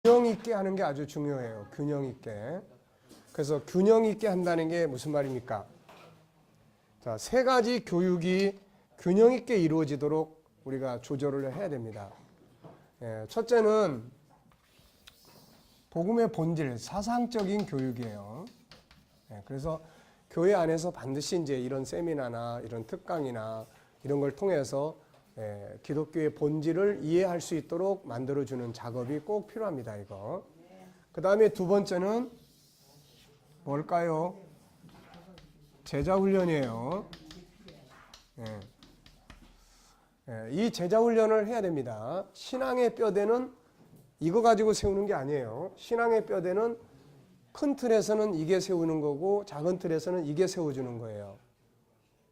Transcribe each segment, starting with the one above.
균형 있게 하는 게 아주 중요해요. 균형 있게. 그래서 균형 있게 한다는 게 무슨 말입니까? 자, 세 가지 교육이 균형 있게 이루어지도록 우리가 조절을 해야 됩니다. 첫째는 복음의 본질, 사상적인 교육이에요. 그래서 교회 안에서 반드시 이제 이런 세미나나 이런 특강이나 이런 걸 통해서 기독교의 본질을 이해할 수 있도록 만들어주는 작업이 꼭 필요합니다. 이거. 그 다음에 두 번째는 뭘까요? 제자훈련이에요. 이 제자훈련을 해야 됩니다. 신앙의 뼈대는 이거 가지고 세우는 게 아니에요. 신앙의 뼈대는 큰 틀에서는 이게 세우는 거고 작은 틀에서는 이게 세워주는 거예요.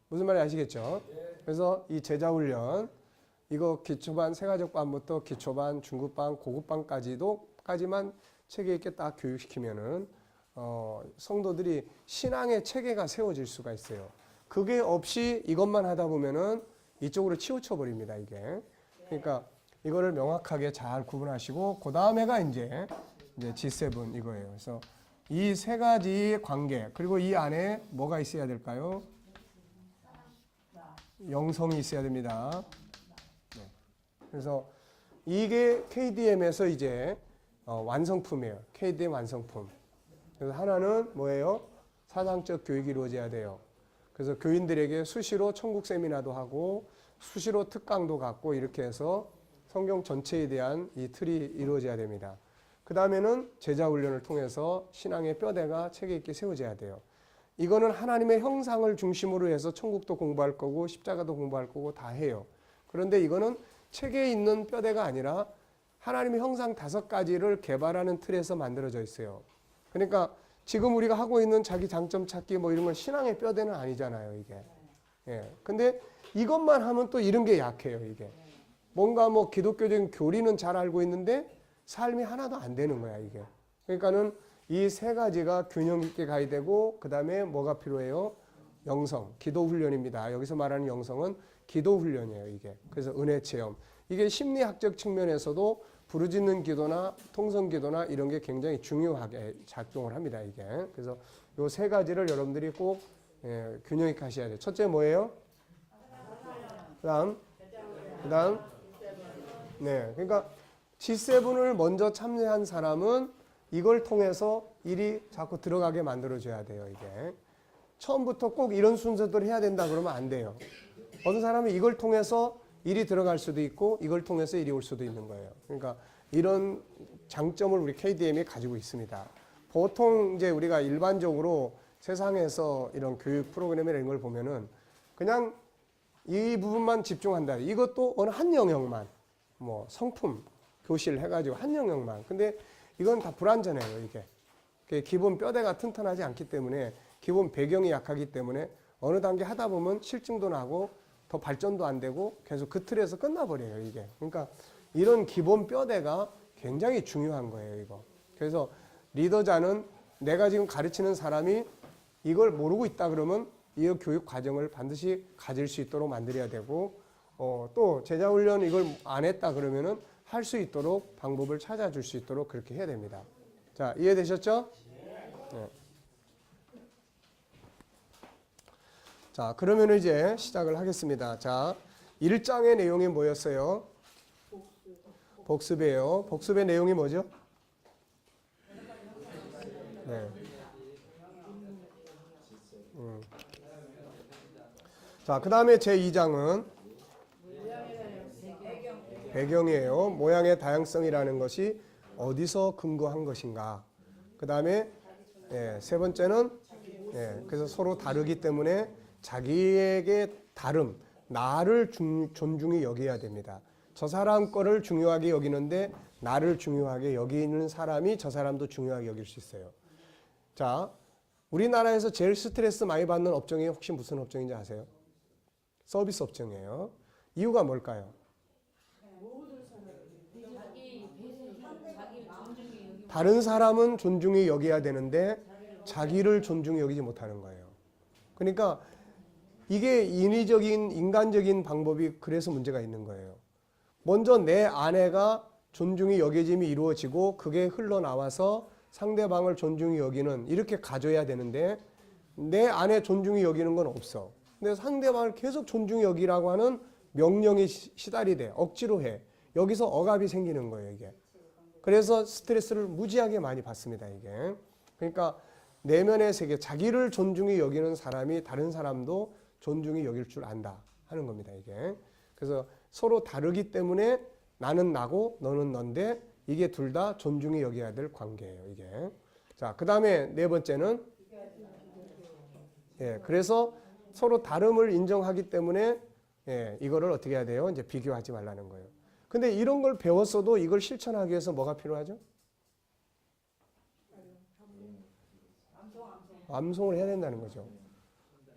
무슨 말인지 아시겠죠? 그래서 이 제자훈련, 이거 기초반, 세가족반부터 기초반, 중급반, 고급반까지만 체계 있게 딱 교육시키면은 성도들이 신앙의 체계가 세워질 수가 있어요. 그게 없이 이것만 하다 보면은 이쪽으로 치우쳐 버립니다, 이게. 그러니까 이거를 명확하게 잘 구분하시고, 그 다음에가 이제 G7 이거예요. 그래서 이 세 가지 관계, 그리고 이 안에 뭐가 있어야 될까요? 영성이 있어야 됩니다. 그래서 이게 KDM에서 이제 완성품이에요. KDM 완성품. 그래서 하나는 뭐예요? 사상적 교육이 이루어져야 돼요. 그래서 교인들에게 수시로 천국 세미나도 하고 수시로 특강도 갖고 이렇게 해서 성경 전체에 대한 이 틀이 이루어져야 됩니다. 그 다음에는 제자훈련을 통해서 신앙의 뼈대가 체계 있게 세워져야 돼요. 이거는 하나님의 형상을 중심으로 해서 천국도 공부할 거고 십자가도 공부할 거고 다 해요. 그런데 이거는 책에 있는 뼈대가 아니라 하나님의 형상 5가지를 개발하는 틀에서 만들어져 있어요. 그러니까 지금 우리가 하고 있는 자기 장점 찾기 뭐 이런 건 신앙의 뼈대는 아니잖아요, 이게. 근데 이것만 하면 또 이런 게 약해요, 이게. 뭔가 뭐 기독교적인 교리는 잘 알고 있는데 삶이 하나도 안 되는 거야, 이게. 그러니까는 이 세 가지가 균형 있게 가야 되고, 그 다음에 뭐가 필요해요? 영성, 기도 훈련입니다. 여기서 말하는 영성은 기도 훈련이에요, 이게. 그래서 은혜 체험. 이게 심리학적 측면에서도 부르짖는 기도나 통성 기도나 이런 게 굉장히 중요하게 작동을 합니다, 이게. 그래서 요 세 가지를 여러분들이 꼭 균형 있게 하셔야 돼요. 첫째 뭐예요? 그 다음. 네. 그러니까 G7을 먼저 참여한 사람은 이걸 통해서 일이 자꾸 들어가게 만들어줘야 돼요, 이게. 처음부터 꼭 이런 순서대로 해야 된다 그러면 안 돼요. 어떤 사람은 이걸 통해서 일이 들어갈 수도 있고 이걸 통해서 일이 올 수도 있는 거예요. 그러니까 이런 장점을 우리 KDM이 가지고 있습니다. 보통 이제 우리가 일반적으로 세상에서 이런 교육 프로그램이나 이런 걸 보면은 그냥 이 부분만 집중한다. 이것도 어느 한 영역만, 뭐 성품, 교실 해가지고 한 영역만. 근데 이건 다 불완전해요, 이게. 기본 뼈대가 튼튼하지 않기 때문에, 기본 배경이 약하기 때문에 어느 단계 하다 보면 실증도 나고 더 발전도 안 되고 계속 그 틀에서 끝나버려요, 이게. 그러니까 이런 기본 뼈대가 굉장히 중요한 거예요, 이거. 그래서 리더자는 내가 지금 가르치는 사람이 이걸 모르고 있다 그러면 이 교육 과정을 반드시 가질 수 있도록 만들어야 되고, 또 제자훈련 이걸 안 했다 그러면은 할 수 있도록 방법을 찾아줄 수 있도록 그렇게 해야 됩니다. 자, 이해되셨죠? 네. 자, 그러면 이제 시작을 하겠습니다. 자, 1장의 내용이 뭐였어요? 복습이에요. 복습의 내용이 뭐죠? 네. 자, 그 다음에 제2장은 배경이에요. 모양의 다양성이라는 것이 어디서 근거한 것인가. 그 다음에 세 번째는 그래서 서로 다르기 때문에 자기에게 다름, 나를 존중히 여겨야 됩니다. 저 사람 거를 중요하게 여기는데 나를 중요하게 여기는 사람이 저 사람도 중요하게 여길 수 있어요. 자, 우리나라에서 제일 스트레스 많이 받는 업종이 혹시 무슨 업종인지 아세요? 서비스 업종이에요. 이유가 뭘까요? 다른 사람은 존중히 여겨야 되는데 자기를 존중히 여기지 못하는 거예요. 그러니까 이게 인위적인 인간적인 방법이 그래서 문제가 있는 거예요. 먼저 내 아내가 존중이 여겨짐이 이루어지고 그게 흘러나와서 상대방을 존중이 여기는 이렇게 가져야 되는데 내 안에 존중이 여기는 건 없어. 근데 상대방을 계속 존중이 여기라고 하는 명령이 시달이 돼. 억지로 해. 여기서 억압이 생기는 거예요, 이게. 그래서 스트레스를 무지하게 많이 받습니다, 이게. 그러니까 내면의 세계, 자기를 존중히 여기는 사람이 다른 사람도 존중히 여길 줄 안다 하는 겁니다, 이게. 그래서 서로 다르기 때문에 나는 나고 너는 넌데 이게 둘 다 존중히 여겨야 될 관계예요, 이게. 자, 그 다음에 네 번째는 그래서 서로 다름을 인정하기 때문에 이거를 어떻게 해야 돼요? 이제 비교하지 말라는 거예요. 근데 이런 걸 배웠어도 이걸 실천하기 위해서 뭐가 필요하죠? 암송을 해야 된다는 거죠.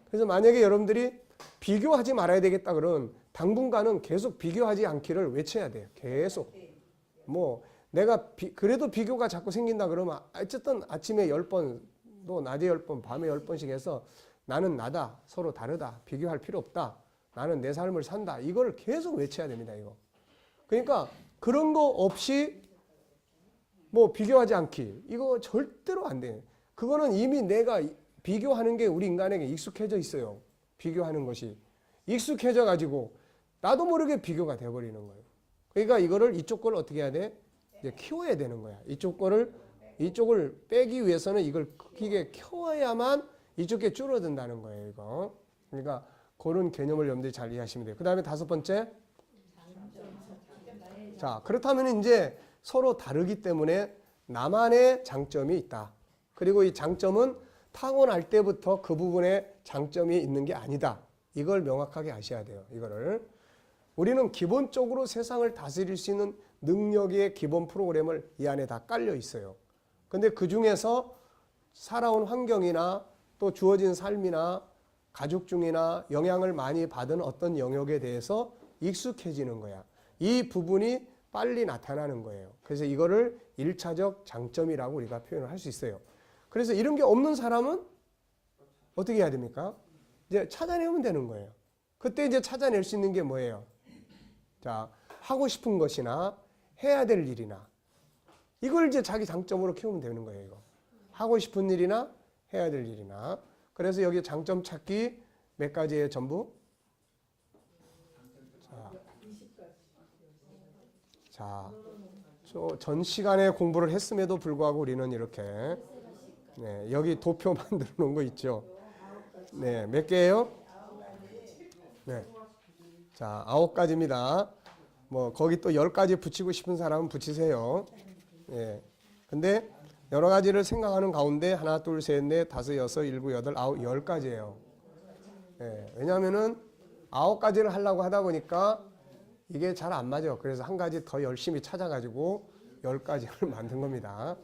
그래서 만약에 여러분들이 비교하지 말아야 되겠다 그러면 당분간은 계속 비교하지 않기를 외쳐야 돼요. 계속. 뭐 내가 그래도 비교가 자꾸 생긴다 그러면 어쨌든 아침에 10번, 또 낮에 10번, 밤에 10번씩 해서 나는 나다, 서로 다르다, 비교할 필요 없다, 나는 내 삶을 산다. 이걸 계속 외쳐야 됩니다, 이거. 그러니까 그런 거 없이 뭐 비교하지 않기. 이거 절대로 안 돼요. 그거는 이미 내가 비교하는 게 우리 인간에게 익숙해져 있어요. 비교하는 것이. 익숙해져 가지고 나도 모르게 비교가 돼버리는 거예요. 그러니까 이거를 이쪽 걸 어떻게 해야 돼? 이제 키워야 되는 거야. 이쪽을 빼기 위해서는 이걸 크게 키워야만 이쪽에 줄어든다는 거예요, 이거. 그러니까 그런 개념을 여러분들이 잘 이해하시면 돼요. 그 다음에 다섯 번째. 자, 그렇다면 이제 서로 다르기 때문에 나만의 장점이 있다. 그리고 이 장점은 타고날 때부터 그 부분에 장점이 있는 게 아니다. 이걸 명확하게 아셔야 돼요. 이거를. 우리는 기본적으로 세상을 다스릴 수 있는 능력의 기본 프로그램을 이 안에 다 깔려 있어요. 근데 그 중에서 살아온 환경이나 또 주어진 삶이나 가족 중이나 영향을 많이 받은 어떤 영역에 대해서 익숙해지는 거야. 이 부분이 빨리 나타나는 거예요. 그래서 이거를 1차적 장점이라고 우리가 표현을 할 수 있어요. 그래서 이런 게 없는 사람은 어떻게 해야 됩니까? 이제 찾아내면 되는 거예요. 그때 이제 찾아낼 수 있는 게 뭐예요? 자, 하고 싶은 것이나 해야 될 일이나 이걸 이제 자기 장점으로 키우면 되는 거예요, 이거. 하고 싶은 일이나 해야 될 일이나. 그래서 여기 장점 찾기 몇 가지예요, 전부? 자, 전 시간에 공부를 했음에도 불구하고 우리는 이렇게 여기 도표 만들어 놓은 거 있죠. 네, 몇 개예요? 네. 자, 9가지입니다. 뭐 거기 또 10가지 붙이고 싶은 사람은 붙이세요. 예. 근데 여러 가지를 생각하는 가운데 하나, 둘, 셋, 넷, 다섯, 여섯, 일곱, 여덟, 아홉, 10가지예요. 예. 왜냐하면은 9가지를 하려고 하다 보니까 이게 잘 안 맞아. 그래서 한 가지 더 열심히 찾아가지고 10가지를 만든 겁니다.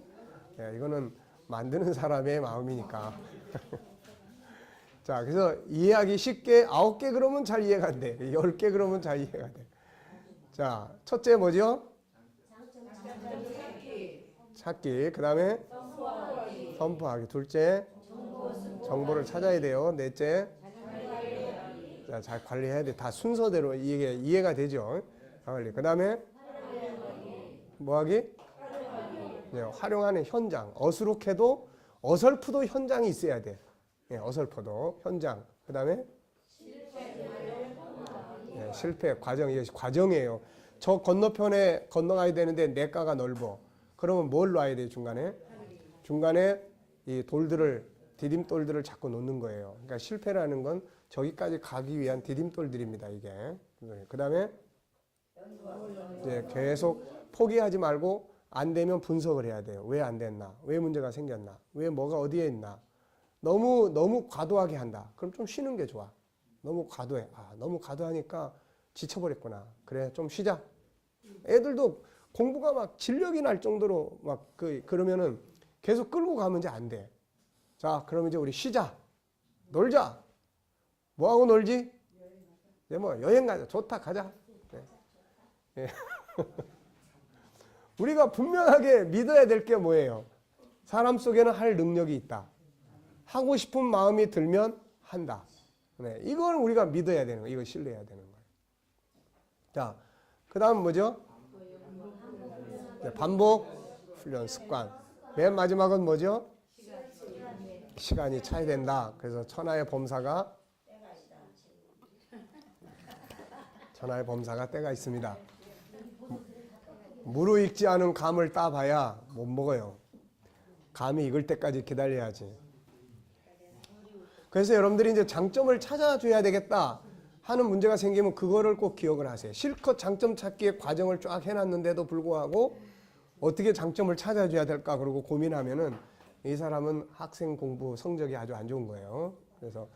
예. 이거는 만드는 사람의 마음이니까. 자, 그래서 이해하기 쉽게 9개 그러면 잘 이해가 안 돼. 10개 그러면 잘 이해가 돼. 자, 첫째 뭐죠? 찾기. 그 다음에 선포하기. 둘째, 정보를 찾아야 돼요. 넷째, 자, 잘 관리해야 돼. 다 순서대로 이게 이해가 되죠. 그 다음에 뭐하기? 네, 활용하는 현장. 어수룩해도 어설프도 현장이 있어야 돼. 네, 어설퍼도 현장. 그 다음에 실패 과정. 이게 과정이에요. 저 건너편에 건너가야 되는데 내과가 넓어. 그러면 뭘 놔야 돼요, 중간에? 중간에 이 돌들을, 디딤돌들을 자꾸 놓는 거예요. 그러니까 실패라는 건 저기까지 가기 위한 디딤돌들입니다, 이게. 그 다음에 계속 포기하지 말고 안 되면 분석을 해야 돼요. 왜 안 됐나? 왜 문제가 생겼나? 왜 뭐가 어디에 있나? 너무 과도하게 한다. 그럼 좀 쉬는 게 좋아. 너무 과도해. 너무 과도하니까 지쳐버렸구나. 그래, 좀 쉬자. 애들도 공부가 막 진력이 날 정도로 막 그러면은 계속 끌고 가면 이제 안 돼. 자, 그럼 이제 우리 쉬자. 놀자. 뭐 하고 놀지? 이제 뭐 여행 가자. 좋다, 가자. 네. 우리가 분명하게 믿어야 될 게 뭐예요? 사람 속에는 할 능력이 있다. 하고 싶은 마음이 들면 한다. 네, 이걸 우리가 믿어야 되는 거예요. 이걸 신뢰해야 되는 거예요. 자, 그 다음 뭐죠? 반복, 훈련, 습관. 맨 마지막은 뭐죠? 시간이 차야 된다. 그래서 천하의 범사가 때가 있습니다. 무르익지 않은 감을 따봐야 못 먹어요. 감이 익을 때까지 기다려야지. 그래서 여러분들이 이제 장점을 찾아줘야 되겠다 하는 문제가 생기면 그거를 꼭 기억을 하세요. 실컷 장점 찾기의 과정을 쫙 해놨는데도 불구하고 어떻게 장점을 찾아줘야 될까 그러고 고민하면은 이 사람은 학생 공부 성적이 아주 안 좋은 거예요. 그래서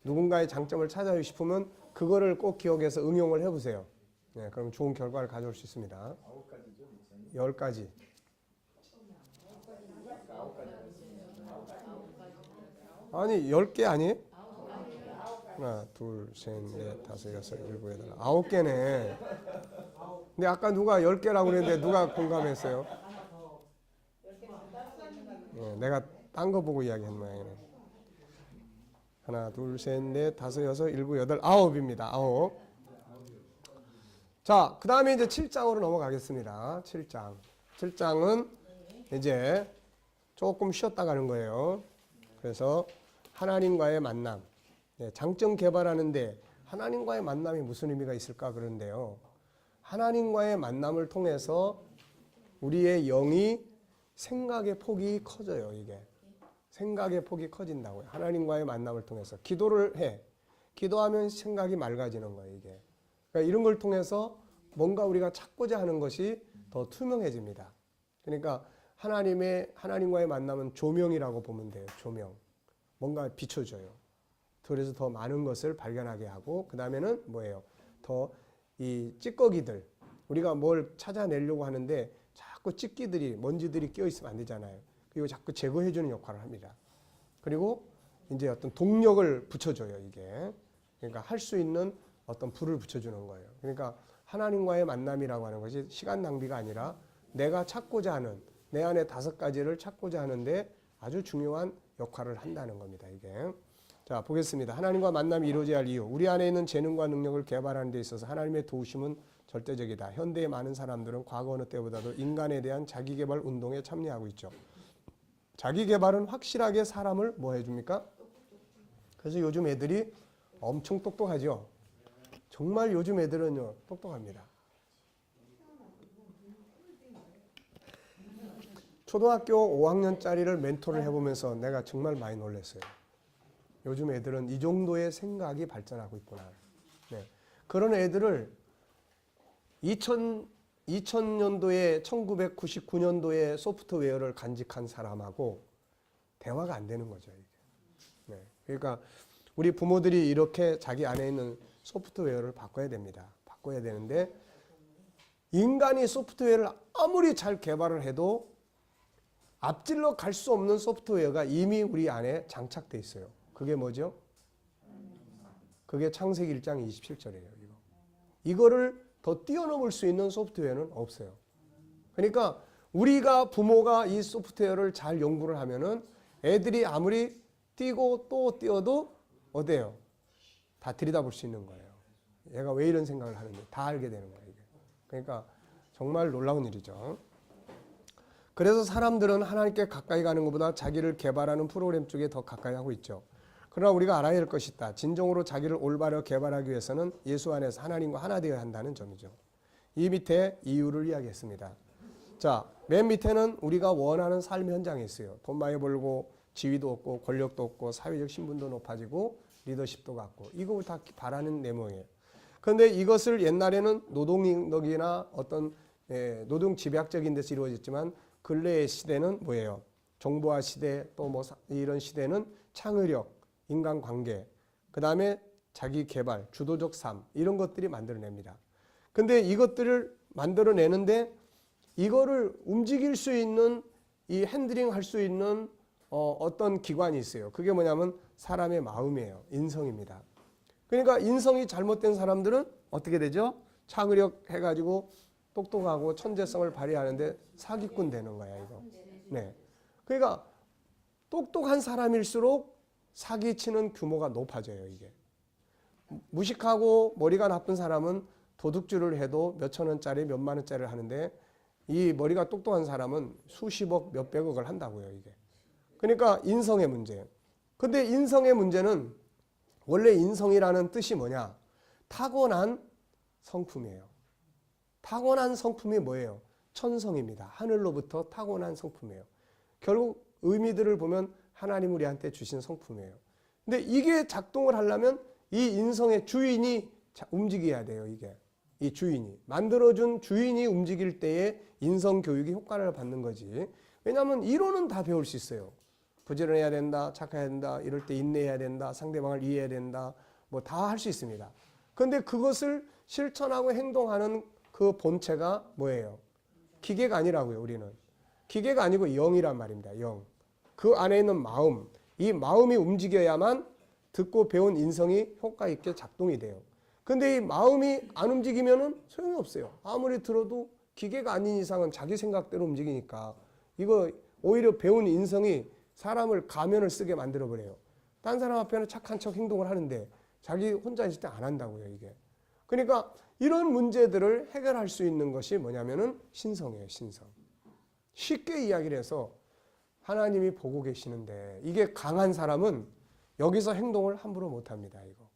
누군가의 장점을 찾아주고 싶으면 그거를 꼭 기억해서 응용을 해보세요. 네, 그럼 좋은 결과를 가져올 수 있습니다. 10가지. 아니 10개 아니에요? 하나, 둘, 셋, 넷, 다섯, 여섯, 일곱, 여덟, 9개네. 근데 아까 누가 10개라고 그랬는데 누가 공감했어요? 네, 내가 딴 거 보고 이야기한 모양이네. 하나, 둘, 셋, 넷, 다섯, 여섯, 일곱, 여덟, 9입니다. 9. 자, 그 다음에 이제 7장으로 넘어가겠습니다. 7장. 7장은 이제 조금 쉬었다 가는 거예요. 그래서 하나님과의 만남. 네, 장점 개발하는데 하나님과의 만남이 무슨 의미가 있을까 그러는데요. 하나님과의 만남을 통해서 우리의 영이 생각의 폭이 커져요. 이게 생각의 폭이 커진다고요. 하나님과의 만남을 통해서 기도를 해. 기도하면 생각이 맑아지는 거예요. 이게 그러니까 이런 걸 통해서 뭔가 우리가 찾고자 하는 것이 더 투명해집니다. 그러니까 하나님과의 만남은 조명이라고 보면 돼요. 조명. 뭔가 비춰줘요. 그래서 더 많은 것을 발견하게 하고 그 다음에는 뭐예요? 더 이 찌꺼기들 우리가 뭘 찾아내려고 하는데 자꾸 찌끼들이 먼지들이 끼어 있으면 안 되잖아요. 그리고 자꾸 제거해주는 역할을 합니다. 그리고 이제 어떤 동력을 붙여줘요. 이게 그러니까 할 수 있는 어떤 불을 붙여주는 거예요. 그러니까 하나님과의 만남이라고 하는 것이 시간 낭비가 아니라 내가 찾고자 하는 내 안에 5가지를 찾고자 하는데 아주 중요한 역할을 한다는 겁니다. 이게 자 보겠습니다. 하나님과 만남이 이루어져야 할 이유. 우리 안에 있는 재능과 능력을 개발하는 데 있어서 하나님의 도우심은 절대적이다. 현대의 많은 사람들은 과거 어느 때보다도 인간에 대한 자기개발 운동에 참여하고 있죠. 자기개발은 확실하게 사람을 뭐 해줍니까? 그래서 요즘 애들이 엄청 똑똑하죠. 정말 요즘 애들은요 똑똑합니다. 초등학교 5학년짜리를 멘토를 해보면서 내가 정말 많이 놀랐어요. 요즘 애들은 이 정도의 생각이 발전하고 있구나. 네. 그런 애들을 2000년도에 1999년도에 소프트웨어를 간직한 사람하고 대화가 안 되는 거죠. 이게. 네. 그러니까 우리 부모들이 이렇게 자기 안에 있는 소프트웨어를 바꿔야 됩니다. 바꿔야 되는데 인간이 소프트웨어를 아무리 잘 개발을 해도 앞질러 갈 수 없는 소프트웨어가 이미 우리 안에 장착돼 있어요. 그게 뭐죠? 그게 창세기 1장 27절이에요. 이거를 더 뛰어넘을 수 있는 소프트웨어는 없어요. 그러니까 우리가 부모가 이 소프트웨어를 잘 연구를 하면은 애들이 아무리 뛰고 또 뛰어도 어때요? 다 들여다볼 수 있는 거예요. 얘가 왜 이런 생각을 하는지 다 알게 되는 거예요. 이게. 그러니까 정말 놀라운 일이죠. 그래서 사람들은 하나님께 가까이 가는 것보다 자기를 개발하는 프로그램 쪽에 더 가까이 하고 있죠. 그러나 우리가 알아야 할 것이 있다. 진정으로 자기를 올바로 개발하기 위해서는 예수 안에서 하나님과 하나 되어야 한다는 점이죠. 이 밑에 이유를 이야기했습니다. 자, 맨 밑에는 우리가 원하는 삶 현장에 있어요. 돈 많이 벌고 지위도 얻고 권력도 얻고 사회적 신분도 높아지고 리더십도 갖고 이거 다 바라는 내용이에요. 그런데 이것을 옛날에는 노동력이나 어떤 노동 집약적인 데서 이루어졌지만 근래의 시대는 뭐예요? 정보화 시대 또 뭐 이런 시대는 창의력, 인간관계, 그 다음에 자기 개발, 주도적 삶 이런 것들이 만들어냅니다. 근데 이것들을 만들어내는데 이거를 움직일 수 있는 이 핸들링 할 수 있는 어떤 기관이 있어요. 그게 뭐냐면 사람의 마음이에요. 인성입니다. 그러니까 인성이 잘못된 사람들은 어떻게 되죠? 창의력 해가지고 똑똑하고 천재성을 발휘하는데 사기꾼 되는 거야 이거. 네. 그러니까 똑똑한 사람일수록 사기치는 규모가 높아져요 이게. 무식하고 머리가 나쁜 사람은 도둑질을 해도 몇천 원짜리 몇만 원짜리를 하는데 이 머리가 똑똑한 사람은 수십억, 몇백억을 한다고요, 이게. 그러니까 인성의 문제예요. 근데 인성의 문제는 원래 인성이라는 뜻이 뭐냐? 타고난 성품이에요. 타고난 성품이 뭐예요? 천성입니다. 하늘로부터 타고난 성품이에요. 결국 의미들을 보면 하나님 우리한테 주신 성품이에요. 근데 이게 작동을 하려면 이 인성의 주인이 움직여야 돼요, 이게. 이 주인이. 만들어준 주인이 움직일 때에 인성 교육이 효과를 받는 거지. 왜냐하면 이론은 다 배울 수 있어요. 부지런해야 된다, 착해야 된다, 이럴 때 인내해야 된다, 상대방을 이해해야 된다, 뭐 다 할 수 있습니다. 그런데 그것을 실천하고 행동하는 그 본체가 뭐예요? 기계가 아니라고요, 우리는. 기계가 아니고 영이란 말입니다, 영. 그 안에 있는 마음, 이 마음이 움직여야만 듣고 배운 인성이 효과 있게 작동이 돼요. 근데 이 마음이 안 움직이면은 소용이 없어요. 아무리 들어도 기계가 아닌 이상은 자기 생각대로 움직이니까 이거 오히려 배운 인성이 사람을 가면을 쓰게 만들어버려요. 딴 사람 앞에는 착한 척 행동을 하는데 자기 혼자 있을 때 안 한다고요, 이게. 그러니까 이런 문제들을 해결할 수 있는 것이 뭐냐면은 신성이에요, 신성. 쉽게 이야기를 해서 하나님이 보고 계시는데 이게 강한 사람은 여기서 행동을 함부로 못 합니다, 이거.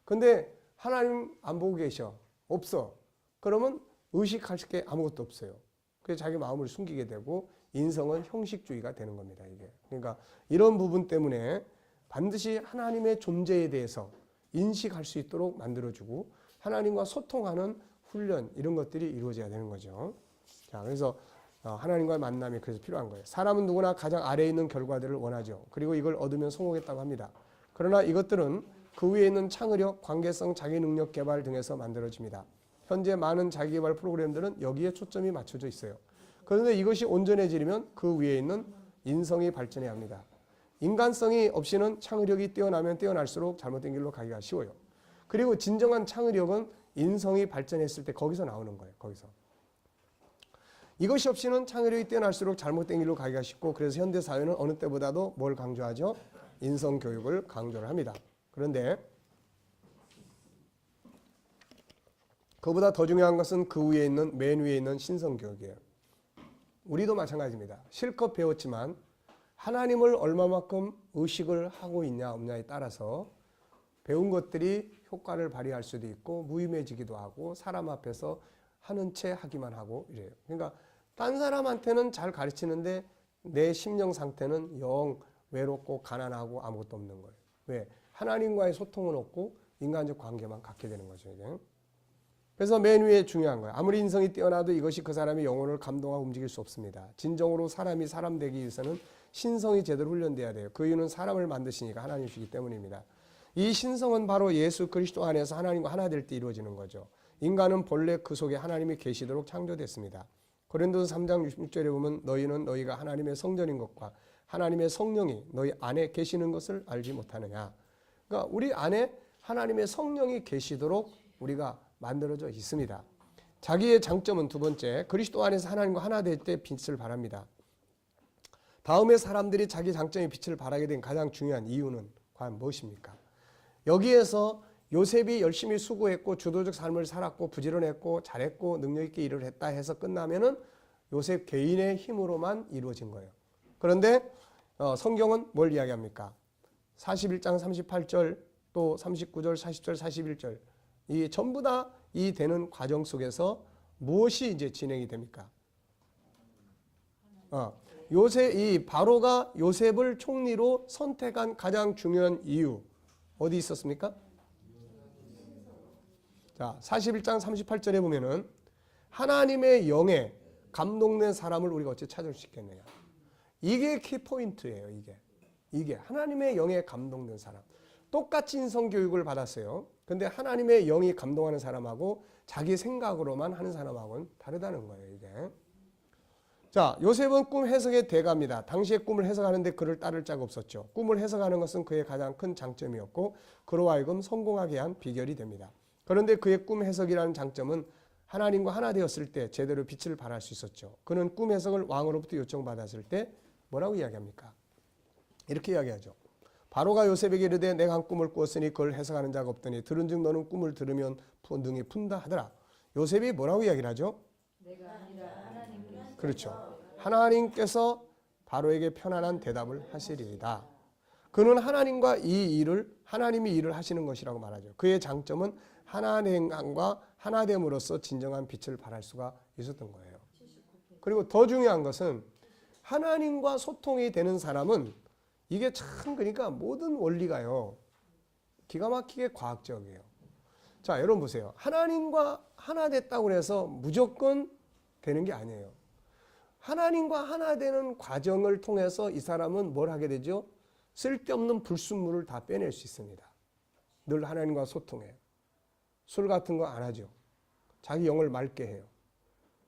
근데 하나님 안 보고 계셔. 없어. 그러면 의식할 게 아무것도 없어요. 그래서 자기 마음을 숨기게 되고 인성은 형식주의가 되는 겁니다, 이게. 그러니까 이런 부분 때문에 반드시 하나님의 존재에 대해서 인식할 수 있도록 만들어주고 하나님과 소통하는 훈련 이런 것들이 이루어져야 되는 거죠. 자, 그래서 하나님과의 만남이 그래서 필요한 거예요. 사람은 누구나 가장 아래에 있는 결과들을 원하죠. 그리고 이걸 얻으면 성공했다고 합니다. 그러나 이것들은 그 위에 있는 창의력, 관계성, 자기 능력 개발 등에서 만들어집니다. 현재 많은 자기개발 프로그램들은 여기에 초점이 맞춰져 있어요. 그런데 이것이 온전해지려면 그 위에 있는 인성이 발전해야 합니다. 인간성이 없이는 창의력이 뛰어나면 뛰어날수록 잘못된 길로 가기가 쉬워요. 그리고 진정한 창의력은 인성이 발전했을 때 거기서 나오는 거예요. 거기서. 이것이 없이는 창의력이 뛰어날수록 잘못된 길로 가기가 쉽고 그래서 현대사회는 어느 때보다도 뭘 강조하죠? 인성교육을 강조를 합니다. 그런데 그보다 더 중요한 것은 그 위에 있는 맨 위에 있는 신성교육이에요. 우리도 마찬가지입니다. 실컷 배웠지만 하나님을 얼마만큼 의식을 하고 있냐 없냐에 따라서 배운 것들이 효과를 발휘할 수도 있고 무의미해지기도 하고 사람 앞에서 하는 채 하기만 하고 이래요. 그러니까 딴 사람한테는 잘 가르치는데 내 심령 상태는 영 외롭고 가난하고 아무것도 없는 거예요. 왜? 하나님과의 소통은 없고 인간적 관계만 갖게 되는 거죠, 이게. 그래서 맨 위에 중요한 거예요. 아무리 인성이 뛰어나도 이것이 그 사람의 영혼을 감동하고 움직일 수 없습니다. 진정으로 사람이 사람 되기 위해서는 신성이 제대로 훈련돼야 돼요. 그 이유는 사람을 만드시니까 하나님이시기 때문입니다. 이 신성은 바로 예수 그리스도 안에서 하나님과 하나 될 때 이루어지는 거죠. 인간은 본래 그 속에 하나님이 계시도록 창조됐습니다. 고린도서 3장 66절에 보면 너희는 너희가 하나님의 성전인 것과 하나님의 성령이 너희 안에 계시는 것을 알지 못하느냐. 그러니까 우리 안에 하나님의 성령이 계시도록 우리가 만들어져 있습니다. 자기의 장점은 두 번째, 그리스도 안에서 하나님과 하나 될 때 빛을 발합니다. 다음에 사람들이 자기 장점의 빛을 발하게 된 가장 중요한 이유는 과연 무엇입니까? 여기에서 요셉이 열심히 수고했고 주도적 삶을 살았고 부지런했고 잘했고 능력 있게 일을 했다 해서 끝나면은 요셉 개인의 힘으로만 이루어진 거예요. 그런데 성경은 뭘 이야기합니까? 41장 38절 또 39절 40절 41절 이 전부 다 이 되는 과정 속에서 무엇이 이제 진행이 됩니까? 이 바로가 요셉을 총리로 선택한 가장 중요한 이유 어디 있었습니까? 자, 41장 38절에 보면은 하나님의 영에 감동된 사람을 우리가 어찌 찾을 수 있겠느냐. 이게 키포인트예요. 이게 하나님의 영에 감동된 사람. 똑같이 인성교육을 받았어요. 근데 하나님의 영이 감동하는 사람하고 자기 생각으로만 하는 사람하고는 다르다는 거예요. 이게. 자, 요셉은 꿈 해석의 대가입니다. 당시에 꿈을 해석하는데 그를 따를 자가 없었죠. 꿈을 해석하는 것은 그의 가장 큰 장점이었고 그로 하여금 성공하게 한 비결이 됩니다. 그런데 그의 꿈 해석이라는 장점은 하나님과 하나 되었을 때 제대로 빛을 발할 수 있었죠. 그는 꿈 해석을 왕으로부터 요청받았을 때 뭐라고 이야기합니까? 이렇게 이야기하죠. 바로가 요셉에게 이르되 내가 한 꿈을 꾸었으니 그걸 해석하는 자가 없더니 들은즉 너는 꿈을 들으면 능히 푼다 하더라. 요셉이 뭐라고 이야기를 하죠? 내가 아니라 하나님께 그렇죠. 하나님께서 바로에게 편안한 대답을 하시리이다. 그는 하나님과 이 일을 하나님이 일을 하시는 것이라고 말하죠. 그의 장점은 하나님과 하나됨으로써 진정한 빛을 발할 수가 있었던 거예요. 그리고 더 중요한 것은 하나님과 소통이 되는 사람은 이게 참 그러니까 모든 원리가요. 기가 막히게 과학적이에요. 자, 여러분 보세요. 하나님과 하나 됐다고 해서 무조건 되는 게 아니에요. 하나님과 하나 되는 과정을 통해서 이 사람은 뭘 하게 되죠? 쓸데없는 불순물을 다 빼낼 수 있습니다. 늘 하나님과 소통해요. 술 같은 거 안 하죠. 자기 영을 맑게 해요.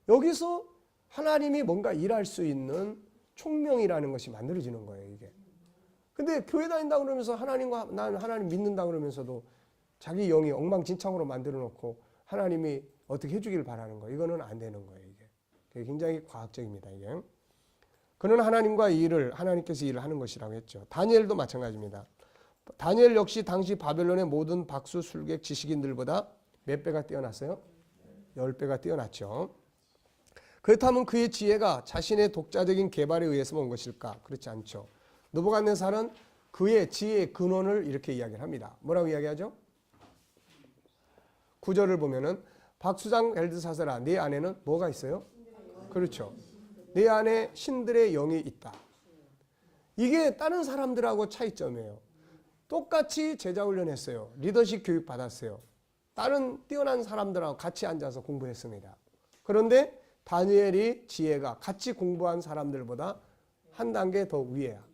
여기서 하나님이 뭔가 일할 수 있는 총명이라는 것이 만들어지는 거예요, 이게. 근데 교회 다닌다 그러면서 나는 하나님 믿는다 그러면서도 자기 영이 엉망진창으로 만들어 놓고 하나님이 어떻게 해주길 바라는 거, 이거는 안 되는 거예요, 이게. 굉장히 과학적입니다, 이게. 그는 하나님과 하나님께서 일을 하는 것이라고 했죠. 다니엘도 마찬가지입니다. 다니엘 역시 당시 바벨론의 모든 박수, 술객, 지식인들보다 몇 배가 뛰어났어요? 10배가 뛰어났죠. 그렇다면 그의 지혜가 자신의 독자적인 개발에 의해서 온 것일까? 그렇지 않죠. 느부갓네살은 그의 지혜의 근원을 이렇게 이야기를 합니다. 뭐라고 이야기하죠? 9절을 보면은 박수장 벨드사살아, 네 안에는 뭐가 있어요? 그렇죠. 내 안에 신들의 영이 있다. 이게 다른 사람들하고 차이점이에요. 똑같이 제자훈련했어요. 리더십 교육 받았어요. 다른 뛰어난 사람들하고 같이 앉아서 공부했습니다. 그런데 다니엘이 지혜가 같이 공부한 사람들보다 한 단계 더 위에야.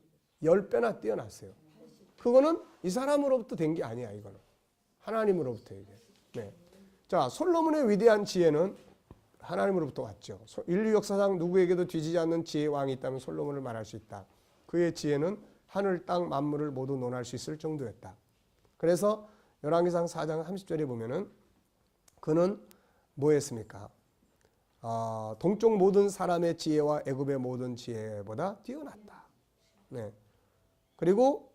10배나 뛰어났어요. 그거는 이 사람으로부터 된 게 아니야, 이거는. 하나님으로부터 이게. 네. 자, 솔로몬의 위대한 지혜는 하나님으로부터 왔죠. 인류 역사상 누구에게도 뒤지지 않는 지혜의 왕이 있다면 솔로몬을 말할 수 있다. 그의 지혜는 하늘 땅 만물을 모두 논할 수 있을 정도였다. 그래서 열왕기상 4장 30절에 보면은 그는 뭐 했습니까? 동쪽 모든 사람의 지혜와 애굽의 모든 지혜보다 뛰어났다. 네. 그리고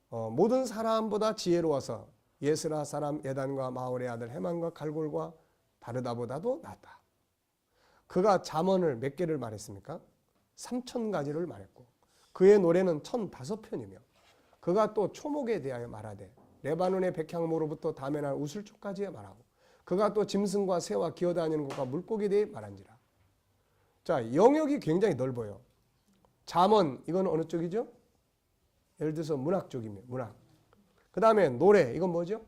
모든 사람보다 지혜로워서 예스라 사람 예단과 마올의 아들 헤만과 갈골과 다르다보다도 낫다. 그가 잠언을 몇 개를 말했습니까? 3,000가지를 말했고 그의 노래는 1,005편이며 그가 또 초목에 대하여 말하되 레바논의 백향모로부터 다메날 우슬초까지 말하고 그가 또 짐승과 새와 기어다니는 것과 물고기에 대해 말한지라. 자, 영역이 굉장히 넓어요. 잠언, 이건 어느 쪽이죠? 예를 들어서 문학 쪽이면 문학. 그 다음에 노래, 이건 뭐죠?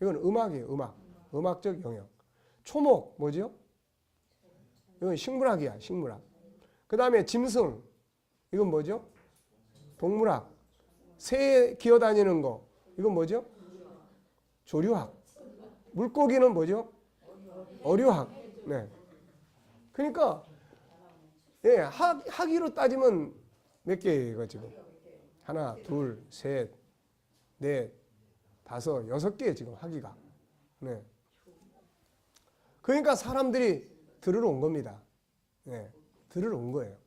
이건 음악이에요. 음악적 영역. 초목, 뭐죠? 이건 식물학이야. 식물학. 그 다음에 짐승, 이건 뭐죠? 동물학. 새 기어다니는 거, 이건 뭐죠? 조류학. 물고기는 뭐죠? 어류학. 네. 그러니까 예, 학위로 따지면 몇 개예요, 이거 지금? 하나, 둘, 셋, 넷, 다섯, 6개 지금 학위가. 네. 그러니까 사람들이 들으러 온 겁니다. 네. 들으러 온 거예요.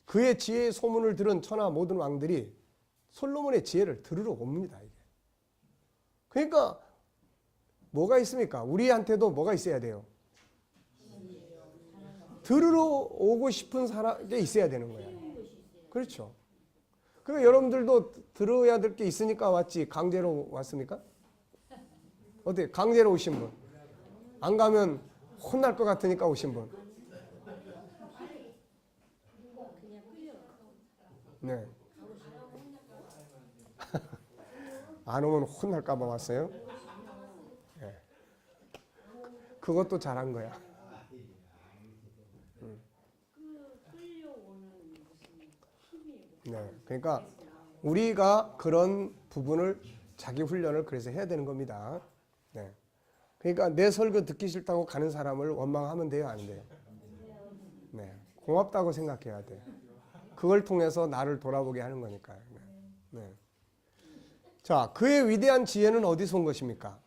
그의 지혜의 소문을 들은 천하 모든 왕들이 솔로몬의 지혜를 들으러 옵니다, 이게. 그러니까 뭐가 있습니까? 우리한테도 뭐가 있어야 돼요? 들으러 오고 싶은 사람이 있어야 되는 거예요. 그렇죠. 그러니까 여러분들도 들어야 될 게 있으니까 왔지 강제로 왔습니까? 어때? 강제로 오신 분? 안 가면 혼날 것 같으니까 오신 분? 네. 안 오면 혼날까 봐 왔어요? 네. 그것도 잘한 거야. 네. 그러니까 우리가 그런 부분을 자기 훈련을 그래서 해야 되는 겁니다. 네. 그러니까 내 설교 듣기 싫다고 가는 사람을 원망하면 돼요, 안 돼요? 네. 고맙다고 생각해야 돼. 그걸 통해서 나를 돌아보게 하는 거니까요. 네. 네. 자, 그의 위대한 지혜는 어디서 온 것입니까?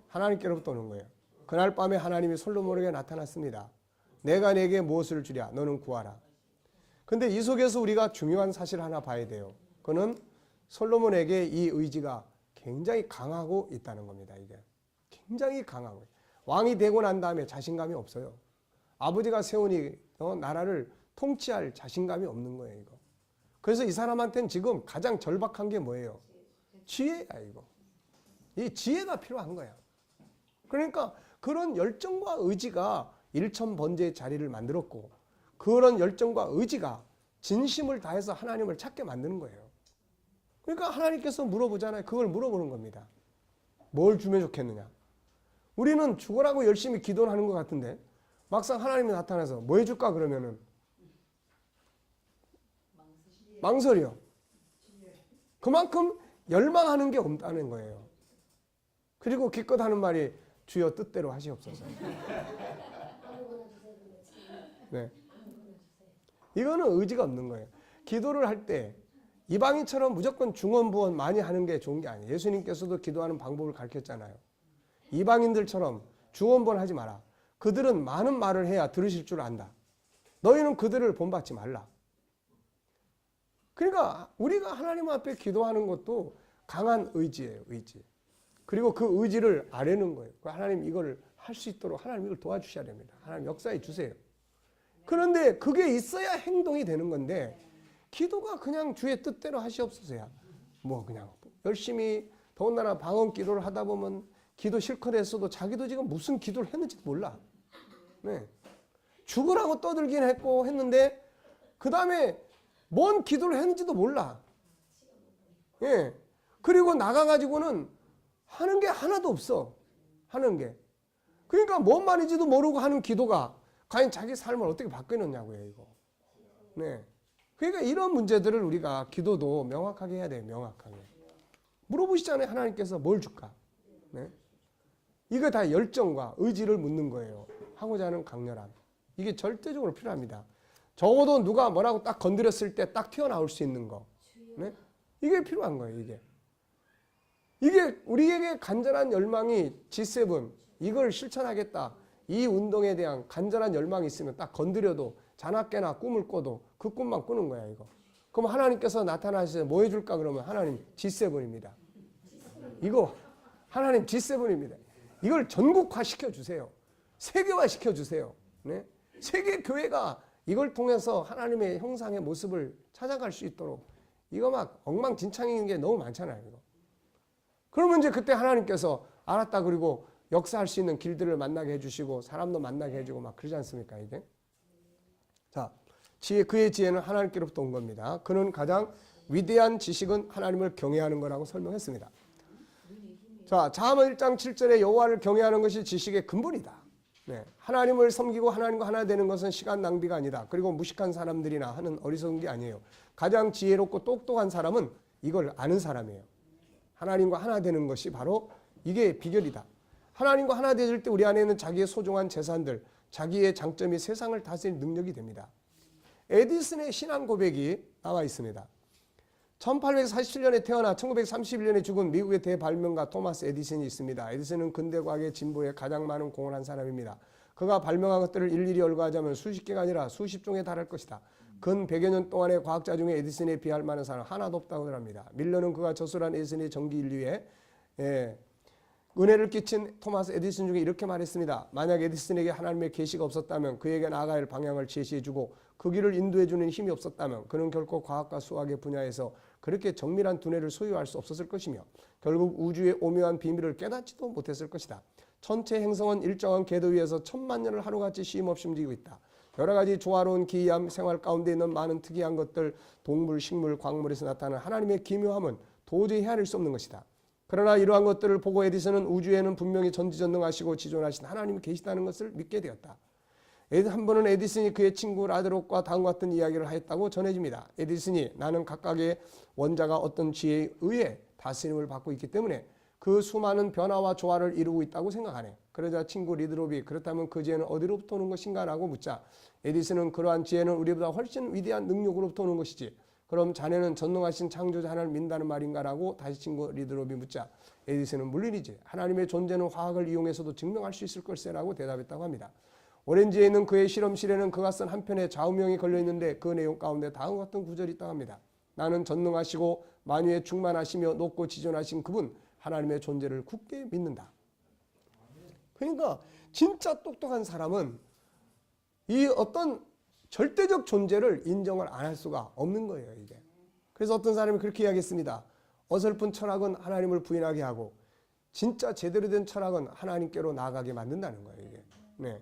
하나님께로부터 오는 거예요. 그날 밤에 하나님이 솔로몬에게 나타났습니다. 내가 내게 무엇을 주랴? 너는 구하라. 근데 이 속에서 우리가 중요한 사실을 하나 봐야 돼요. 그는 솔로몬에게 이 의지가 굉장히 강하고 있다는 겁니다. 이게 굉장히 강하고 왕이 되고 난 다음에 자신감이 없어요. 아버지가 세우니 나라를 통치할 자신감이 없는 거예요. 이거. 그래서 이 사람한테는 지금 가장 절박한 게 뭐예요? 지혜야 이거. 이 지혜가 필요한 거야. 그러니까 그런 열정과 의지가 일천번제의 자리를 만들었고 그런 열정과 의지가 진심을 다해서 하나님을 찾게 만드는 거예요. 그러니까 하나님께서 물어보잖아요. 그걸 물어보는 겁니다. 뭘 주면 좋겠느냐. 우리는 죽으라고 열심히 기도를 하는 것 같은데 막상 하나님이 나타나서 뭐 해줄까 그러면은 망설여. 그만큼 열망하는 게 없다는 거예요. 그리고 기껏 하는 말이 주여 뜻대로 하시옵소서. 네. 이거는 의지가 없는 거예요. 기도를 할 때 이방인처럼 무조건 중언부언 많이 하는 게 좋은 게 아니에요. 예수님께서도 기도하는 방법을 가르쳤잖아요. 이방인들처럼 중언부언 하지 마라. 그들은 많은 말을 해야 들으실 줄 안다. 너희는 그들을 본받지 말라. 그러니까 우리가 하나님 앞에 기도하는 것도 강한 의지예요. 의지. 그리고 그 의지를 아뢰는 거예요. 하나님 이걸 할 수 있도록 하나님 이걸 도와주셔야 됩니다. 하나님 역사해 주세요. 그런데 그게 있어야 행동이 되는 건데 기도가 그냥 주의 뜻대로 하시옵소서야. 뭐 그냥 열심히 더군다나 방언 기도를 하다 보면 기도 실컷 했어도 자기도 지금 무슨 기도를 했는지도 몰라. 네. 죽으라고 떠들긴 했고 했는데 그 다음에 뭔 기도를 했는지도 몰라. 예. 그리고 나가가지고는 하는 게 하나도 없어. 하는 게. 그러니까 뭔 말인지도 모르고 하는 기도가 과연 자기 삶을 어떻게 바뀌느냐고요, 이거. 네. 그러니까 이런 문제들을 우리가 기도도 명확하게 해야 돼요, 명확하게. 물어보시잖아요, 하나님께서 뭘 줄까? 네. 이거 다 열정과 의지를 묻는 거예요. 하고자 하는 강렬함. 이게 절대적으로 필요합니다. 적어도 누가 뭐라고 딱 건드렸을 때 딱 튀어나올 수 있는 거. 네? 이게 필요한 거예요, 이게. 이게 우리에게 간절한 열망이 G7, 이걸 실천하겠다. 이 운동에 대한 간절한 열망이 있으면 딱 건드려도 자나깨나 꿈을 꿔도 그 꿈만 꾸는 거야, 이거. 그럼 하나님께서 나타나셔서 뭐 해줄까 그러면 하나님 G7입니다. 이거 하나님 G7입니다. 이걸 전국화 시켜주세요. 세계화 시켜주세요. 네? 세계 교회가 이걸 통해서 하나님의 형상의 모습을 찾아갈 수 있도록 이거 막 엉망진창인 게 너무 많잖아요. 이거. 그러면 이제 그때 하나님께서 알았다 그리고 역사할 수 있는 길들을 만나게 해주시고 사람도 만나게 해주고 막 그러지 않습니까 이게? 자, 지혜, 그의 지혜는 하나님께로부터 온 겁니다. 그는 가장 위대한 지식은 하나님을 경외하는 거라고 설명했습니다. 자, 잠언 1장 7절에 여호와를 경외하는 것이 지식의 근본이다. 네, 하나님을 섬기고 하나님과 하나 되는 것은 시간 낭비가 아니다. 그리고 무식한 사람들이나 하는 어리석은 게 아니에요. 가장 지혜롭고 똑똑한 사람은 이걸 아는 사람이에요. 하나님과 하나 되는 것이 바로 이게 비결이다. 하나님과 하나 되질 때 우리 안에 있는 자기의 소중한 재산들, 자기의 장점이 세상을 다스릴 능력이 됩니다. 에디슨의 신앙 고백이 나와 있습니다. 1847년에 태어나 1931년에 죽은 미국의 대발명가 토마스 에디슨이 있습니다. 에디슨은 근대과학의 진보에 가장 많은 공헌을 한 사람입니다. 그가 발명한 것들을 일일이 열거하자면 수십 개가 아니라 수십 종에 달할 것이다. 근 100여 년 동안의 과학자 중에 에디슨에 비할 만한 사람 하나도 없다고 합니다. 밀러는 그가 저술한 에디슨의 전기 인류에 은혜를 끼친 토마스 에디슨 중에 이렇게 말했습니다. 만약 에디슨에게 하나님의 계시가 없었다면 그에게 나아가야 할 방향을 제시해주고 그 길을 인도해주는 힘이 없었다면 그는 결코 과학과 수학의 분야에서 그렇게 정밀한 두뇌를 소유할 수 없었을 것이며 결국 우주의 오묘한 비밀을 깨닫지도 못했을 것이다. 전체 행성은 일정한 궤도 위에서 천만 년을 하루같이 쉼없이 움직이고 있다. 여러 가지 조화로운 기이함, 생활 가운데 있는 많은 특이한 것들, 동물, 식물, 광물에서 나타나는 하나님의 기묘함은 도저히 헤아릴 수 없는 것이다. 그러나 이러한 것들을 보고 에디슨은 우주에는 분명히 전지전능하시고 지존하신 하나님이 계시다는 것을 믿게 되었다. 한 번은 에디슨이 그의 친구 라드록과 다음과 같은 이야기를 하였다고 전해집니다. 에디슨이 나는 각각의 원자가 어떤 지혜에 의해 다스림을 받고 있기 때문에 그 수많은 변화와 조화를 이루고 있다고 생각하네. 그러자 친구 리드롭이 그렇다면 그 지혜는 어디로부터 오는 것인가 라고 묻자 에디슨은 그러한 지혜는 우리보다 훨씬 위대한 능력으로부터 오는 것이지. 그럼 자네는 전능하신 창조자 하나님을 믿는다는 말인가 라고 다시 친구 리드롭이 묻자 에디슨은 물론이지. 하나님의 존재는 화학을 이용해서도 증명할 수 있을 걸세 라고 대답했다고 합니다. 오렌지에 있는 그의 실험실에는 그가 쓴 한 편의 좌우명이 걸려있는데 그 내용 가운데 다음과 같은 구절이 있다고 합니다. 나는 전능하시고 만유에 충만하시며 높고 지존하신 그분 하나님의 존재를 굳게 믿는다. 그러니까 진짜 똑똑한 사람은 이 어떤 절대적 존재를 인정을 안 할 수가 없는 거예요, 이게. 그래서 어떤 사람이 그렇게 이야기했습니다. 어설픈 철학은 하나님을 부인하게 하고 진짜 제대로 된 철학은 하나님께로 나아가게 만든다는 거예요, 이게. 네.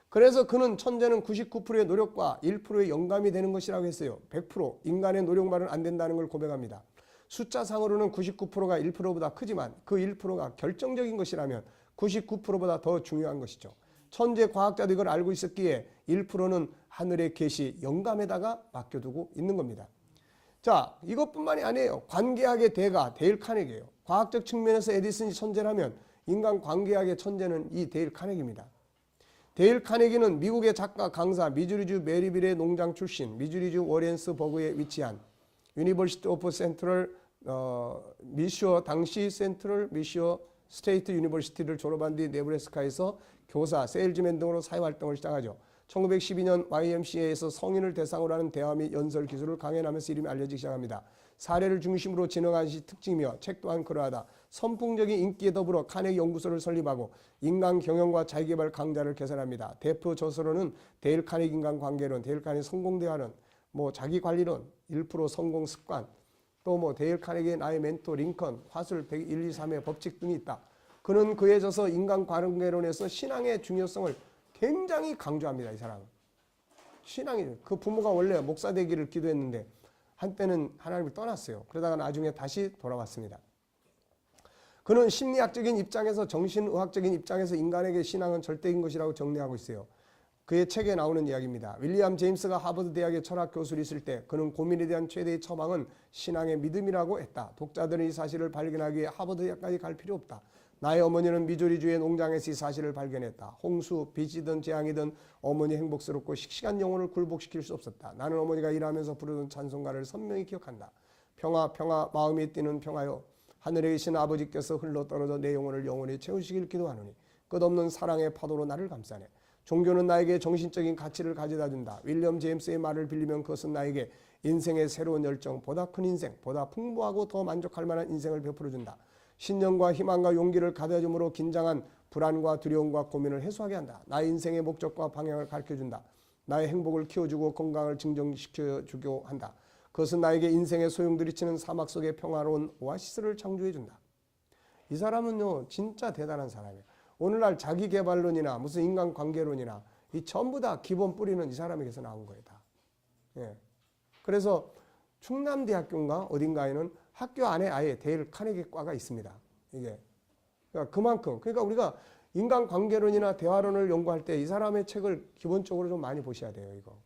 그래서 그는 천재는 99%의 노력과 1%의 영감이 되는 것이라고 했어요. 100% 인간의 노력만은 안 된다는 걸 고백합니다. 숫자상으로는 99%가 1%보다 크지만 그 1%가 결정적인 것이라면 99%보다 더 중요한 것이죠. 천재 과학자도 이걸 알고 있었기에 1%는 하늘의 계시 영감에다가 맡겨두고 있는 겁니다. 자, 이것뿐만이 아니에요. 관계학의 대가 데일 카네기예요. 과학적 측면에서 에디슨이 천재라면 인간 관계학의 천재는 이 데일 카네기입니다. 데일 카네기는 미국의 작가, 강사, 미주리주 메리빌의 농장 출신, 미주리주 워렌스버그에 위치한 유니버시티 오브 센트럴 미시어 당시 센트럴 미시어 스테이트 유니버시티를 졸업한 뒤 네브래스카에서 교사, 세일즈맨 등으로 사회활동을 시작하죠. 1912년 YMCA에서 성인을 대상으로 하는 대화 및 연설 기술을 강연하면서 이름이 알려지기 시작합니다. 사례를 중심으로 진행한 것이 특징이며 책 또한 그러하다. 선풍적인 인기에 더불어 카네기 연구소를 설립하고 인간 경영과 자기개발 강좌를 개설합니다. 대표 저서로는 데일 카네기 인간 관계론, 데일 카네기 성공대화론, 자기 관리론, 1% 성공 습관, 또 데일 카네기의 나의 멘토 링컨, 화술 1, 2, 3의 법칙 등이 있다. 그는 그에 져서 인간 관계론에서 신앙의 중요성을 굉장히 강조합니다. 이 사람은. 신앙이, 그 부모가 원래 목사 되기를 기도했는데 한때는 하나님을 떠났어요. 그러다가 나중에 다시 돌아왔습니다. 그는 심리학적인 입장에서 정신의학적인 입장에서 인간에게 신앙은 절대인 것이라고 정리하고 있어요. 그의 책에 나오는 이야기입니다. 윌리엄 제임스가 하버드 대학의 철학 교수로 있을 때 그는 고민에 대한 최대의 처방은 신앙의 믿음이라고 했다. 독자들은 이 사실을 발견하기 위해 하버드 대학까지 갈 필요 없다. 나의 어머니는 미주리주의 농장에서 이 사실을 발견했다. 홍수, 빚이든 재앙이든 어머니 행복스럽고 씩씩한 영혼을 굴복시킬 수 없었다. 나는 어머니가 일하면서 부르던 찬송가를 선명히 기억한다. 평화, 평화, 마음이 뛰는 평화여. 하늘에 계신 아버지께서 흘러떨어져 내 영혼을 영원히 채우시길 기도하노니 끝없는 사랑의 파도로 나를 감싸네. 종교는 나에게 정신적인 가치를 가져다 준다. 윌리엄 제임스의 말을 빌리면 그것은 나에게 인생의 새로운 열정, 보다 큰 인생, 보다 풍부하고 더 만족할 만한 인생을 베풀어준다. 신념과 희망과 용기를 가져줌으로 긴장한 불안과 두려움과 고민을 해소하게 한다. 나의 인생의 목적과 방향을 가르쳐준다. 나의 행복을 키워주고 건강을 증정시켜주고 한다. 그것은 나에게 인생의 소용돌이치는 사막 속의 평화로운 오아시스를 창조해준다. 이 사람은요 진짜 대단한 사람이에요. 오늘날 자기개발론이나 무슨 인간관계론이나 이 전부 다 기본 뿌리는 이 사람에게서 나온 거예요. 다. 예. 그래서 충남대학교인가 어딘가에는 학교 안에 아예 데일 카네기 과가 있습니다. 이게 그러니까 그만큼 우리가 인간관계론이나 대화론을 연구할 때 이 사람의 책을 기본적으로 좀 많이 보셔야 돼요. 이거.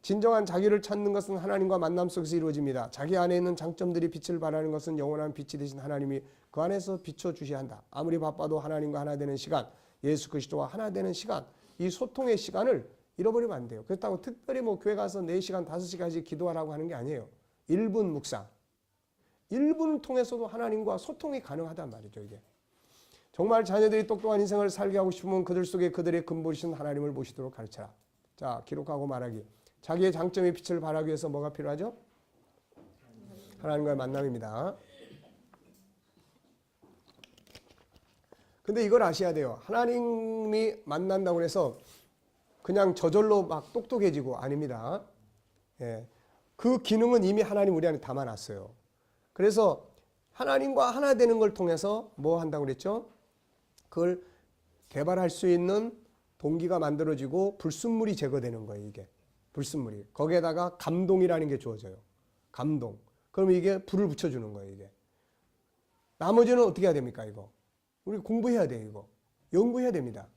진정한 자기를 찾는 것은 하나님과 만남 속에서 이루어집니다. 자기 안에 있는 장점들이 빛을 발하는 것은 영원한 빛이 되신 하나님이 그 안에서 비춰주셔야 한다. 아무리 바빠도 하나님과 하나 되는 시간, 예수 그리스도와 하나 되는 시간, 이 소통의 시간을 잃어버리면 안 돼요. 그렇다고 특별히 교회 가서 4시간, 5시간씩 기도하라고 하는 게 아니에요. 1분 묵상. 1분 통해서도 하나님과 소통이 가능하단 말이죠. 이게. 정말 자녀들이 똑똑한 인생을 살게 하고 싶으면 그들 속에 그들의 근본이신 하나님을 모시도록 가르쳐라. 자, 기록하고 말하기. 자기의 장점의 빛을 발하기 위해서 뭐가 필요하죠? 하나님과의 만남입니다. 근데 이걸 아셔야 돼요. 하나님이 만난다고 해서 그냥 저절로 막 똑똑해지고 아닙니다. 예. 그 기능은 이미 하나님 우리 안에 담아놨어요. 그래서 하나님과 하나 되는 걸 통해서 뭐 한다고 그랬죠? 그걸 개발할 수 있는 동기가 만들어지고 불순물이 제거되는 거예요. 이게. 불순물이. 거기에다가 감동이라는 게 주어져요. 감동. 그럼 이게 불을 붙여주는 거예요. 이게. 나머지는 어떻게 해야 됩니까? 이거. 우리 공부해야 돼요. 이거. 연구해야 됩니다.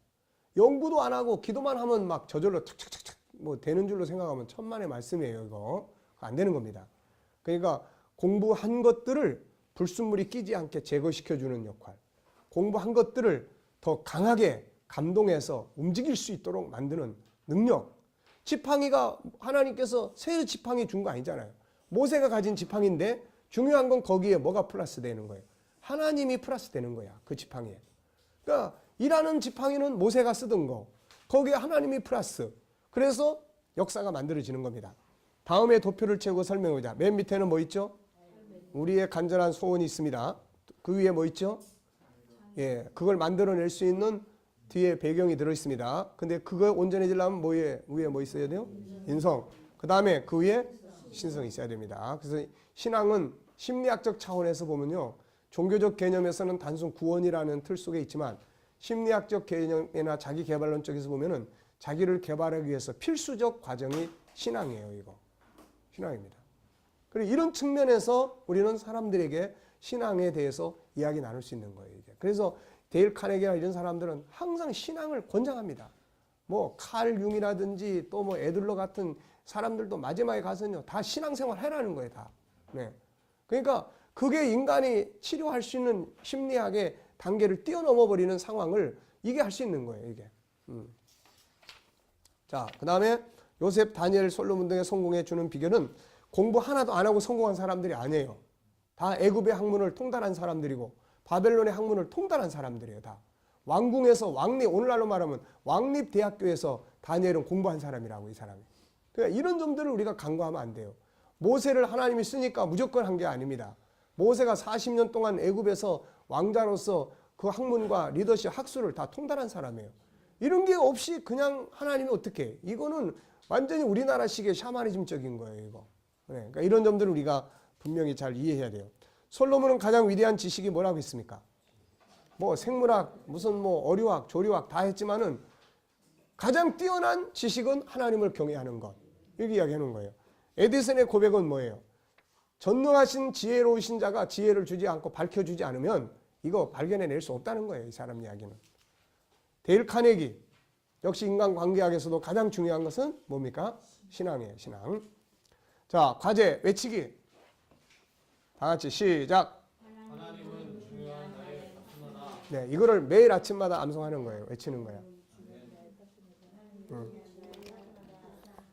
연구도 안 하고 기도만 하면 막 저절로 착착착착 되는 줄로 생각하면 천만의 말씀이에요. 이거. 안 되는 겁니다. 그러니까 공부한 것들을 불순물이 끼지 않게 제거시켜주는 역할. 공부한 것들을 더 강하게 감동해서 움직일 수 있도록 만드는 능력. 지팡이가 하나님께서 새 지팡이 준 거 아니잖아요. 모세가 가진 지팡이인데 중요한 건 거기에 뭐가 플러스 되는 거예요. 하나님이 플러스 되는 거야. 그 지팡이에. 그러니까 일하는 지팡이는 모세가 쓰던 거. 거기에 하나님이 플러스. 그래서 역사가 만들어지는 겁니다. 다음에 도표를 채우고 설명해보자. 맨 밑에는 뭐 있죠? 우리의 간절한 소원이 있습니다. 그 위에 뭐 있죠? 예, 그걸 만들어낼 수 있는 뒤에 배경이 들어있습니다. 근데 그거 온전해지려면 위에 뭐 있어야 돼요? 인성. 그 다음에 그 위에 신성이 있어야 됩니다. 그래서 신앙은 심리학적 차원에서 보면요. 종교적 개념에서는 단순 구원이라는 틀 속에 있지만 심리학적 개념이나 자기 개발론 쪽에서 보면은 자기를 개발하기 위해서 필수적 과정이 신앙이에요. 이거. 신앙입니다. 그리고 이런 측면에서 우리는 사람들에게 신앙에 대해서 이야기 나눌 수 있는 거예요. 이게. 그래서 데일 카네기나 이런 사람들은 항상 신앙을 권장합니다. 뭐 칼 융이라든지 또 뭐 애들러 같은 사람들도 마지막에 가서는요 다 신앙생활 해라는 거예요. 다. 네. 그러니까 그게 인간이 치료할 수 있는 심리학의 단계를 뛰어넘어 버리는 상황을 이게 할 수 있는 거예요. 이게. 자, 그 다음에 요셉, 다니엘, 솔로몬 등의 성공에 주는 비결은 공부 하나도 안 하고 성공한 사람들이 아니에요. 다 애굽의 학문을 통달한 사람들이고 바벨론의 학문을 통달한 사람들이에요. 다. 왕궁에서 오늘날로 말하면 왕립대학교에서 다니엘은 공부한 사람이라고 이 사람이. 그러니까 이런 점들을 우리가 간과하면 안 돼요. 모세를 하나님이 쓰니까 무조건 한 게 아닙니다. 모세가 40년 동안 애굽에서 왕자로서 그 학문과 리더십 학술을 다 통달한 사람이에요. 이런 게 없이 그냥 하나님이 어떻게 해? 이거는 완전히 우리나라식의 샤머니즘적인 거예요. 이거. 네, 그러니까 이런 점들을 우리가 분명히 잘 이해해야 돼요. 솔로몬은 가장 위대한 지식이 뭐라고 했습니까? 뭐 생물학, 무슨 뭐 어류학, 조류학 다 했지만은 가장 뛰어난 지식은 하나님을 경외하는 것. 이렇게 이야기하는 거예요. 에디슨의 고백은 뭐예요? 전능하신 지혜로우신 자가 지혜를 주지 않고 밝혀주지 않으면 이거 발견해낼 수 없다는 거예요. 이 사람 이야기는. 데일 카네기 역시 인간관계학에서도 가장 중요한 것은 뭡니까? 신앙이에요. 신앙. 자, 과제 외치기. 다 같이 시작. 하나님은 중요한 나의 파트너다. 네, 이거를 매일 아침마다 암송하는 거예요. 외치는 거야.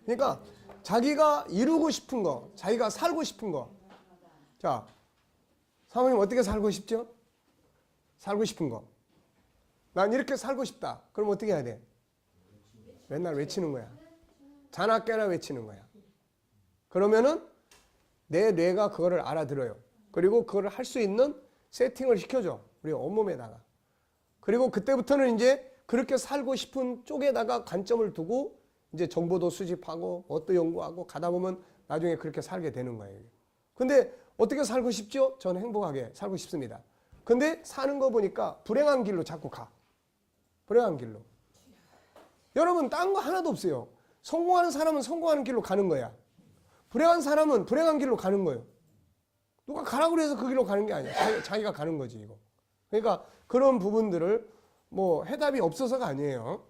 그러니까 자기가 이루고 싶은 거, 자기가 살고 싶은 거. 자, 사모님 어떻게 살고 싶죠? 살고 싶은 거. 난 이렇게 살고 싶다. 그럼 어떻게 해야 돼? 맨날 외치는 거야. 자나깨나 외치는 거야. 그러면은 내 뇌가 그거를 알아들어요. 그리고 그거를 할 수 있는 세팅을 시켜줘. 우리 온몸에다가. 그리고 그때부터는 이제 그렇게 살고 싶은 쪽에다가 관점을 두고 이제 정보도 수집하고 뭣도 연구하고 가다 보면 나중에 그렇게 살게 되는 거예요. 근데 어떻게 살고 싶죠? 저는 행복하게 살고 싶습니다. 근데 사는 거 보니까 불행한 길로 자꾸 가. 불행한 길로. 여러분 딴 거 하나도 없어요. 성공하는 사람은 성공하는 길로 가는 거야. 불행한 사람은 불행한 길로 가는 거예요. 누가 가라고 그래서 그 길로 가는 게 아니야. 자기가 가는 거지 이거. 그러니까 그런 부분들을 뭐 해답이 없어서가 아니에요.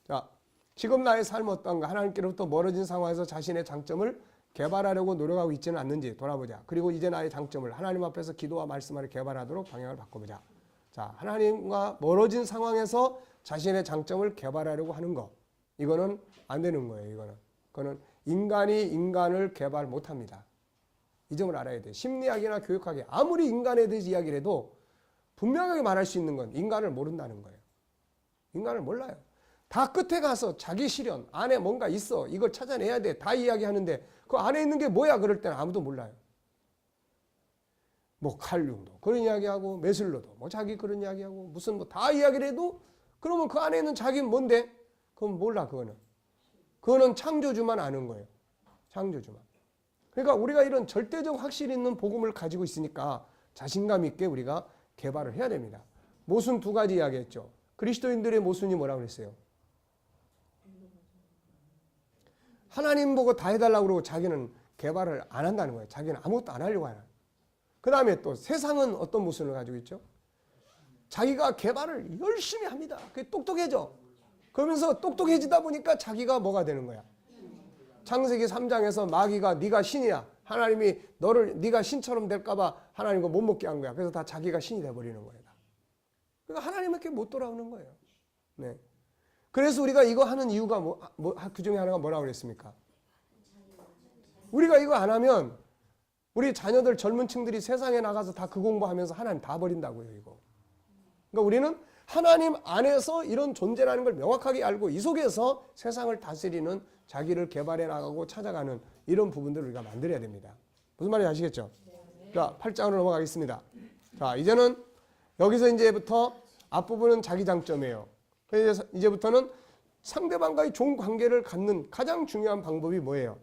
자, 지금 나의 삶은 어떤가? 하나님께로부터 멀어진 상황에서 자신의 장점을 개발하려고 노력하고 있지는 않는지 돌아보자. 그리고 이제 나의 장점을 하나님 앞에서 기도와 말씀 안에 개발하도록 방향을 바꿔보자. 자, 하나님과 멀어진 상황에서 자신의 장점을 개발하려고 하는 거. 이거는 안 되는 거예요. 그거는 인간이 인간을 개발 못합니다. 이 점을 알아야 돼요. 심리학이나 교육학이 아무리 인간에 대해서 이야기를 해도 분명하게 말할 수 있는 건 인간을 모른다는 거예요. 인간을 몰라요. 다 끝에 가서 자기 실현, 안에 뭔가 있어. 이걸 찾아내야 돼. 다 이야기하는데 그 안에 있는 게 뭐야? 그럴 때는 아무도 몰라요. 뭐 칼륨도 그런 이야기하고 메슬로도 뭐 자기 그런 이야기하고 무슨 뭐 다 이야기를 해도 그러면 그 안에 있는 자기는 뭔데? 그건 몰라. 그거는 창조주만 아는 거예요. 창조주만. 그러니까 우리가 이런 절대적 확실 있는 복음을 가지고 있으니까 자신감 있게 우리가 개발을 해야 됩니다. 모순 두 가지 이야기했죠. 그리스도인들의 모순이 뭐라고 그랬어요? 하나님 보고 다 해달라고 그러고 자기는 개발을 안 한다는 거예요. 자기는 아무것도 안 하려고 하는. 그 다음에 또 세상은 어떤 모순을 가지고 있죠? 자기가 개발을 열심히 합니다. 그게 똑똑해져. 그러면서 똑똑해지다 보니까 자기가 뭐가 되는 거야? 창세기 3장에서 마귀가 네가 신이야. 하나님이 네가 신처럼 될까봐 하나님과 못 먹게 한 거야. 그래서 다 자기가 신이 돼버리는 거예요. 그러니까 하나님께 못 돌아오는 거예요. 네. 그래서 우리가 이거 하는 이유가 그 중에 하나가 뭐라고 그랬습니까? 우리가 이거 안 하면 우리 자녀들 젊은 층들이 세상에 나가서 다 그 공부하면서 하나님 다 버린다고요. 이거. 그러니까 우리는 하나님 안에서 이런 존재라는 걸 명확하게 알고 이 속에서 세상을 다스리는 자기를 개발해 나가고 찾아가는 이런 부분들을 우리가 만들어야 됩니다. 무슨 말인지 아시겠죠? 자, 8장으로 넘어가겠습니다. 자, 이제는 여기서 이제부터 앞부분은 자기 장점이에요. 그래서 이제부터는 상대방과의 좋은 관계를 갖는 가장 중요한 방법이 뭐예요?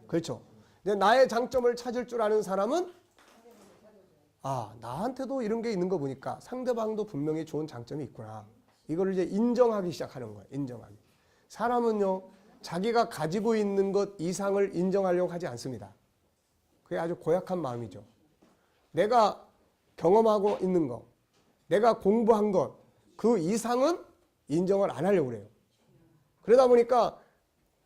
그렇죠. 근데 나의 장점을 찾을 줄 아는 사람은 나한테도 이런 게 있는 거 보니까 상대방도 분명히 좋은 장점이 있구나. 이걸 이제 인정하기 시작하는 거예요. 인정하기. 사람은요, 자기가 가지고 있는 것 이상을 인정하려고 하지 않습니다. 그게 아주 고약한 마음이죠. 내가 경험하고 있는 것, 내가 공부한 것, 그 이상은 인정을 안 하려고 그래요. 그러다 보니까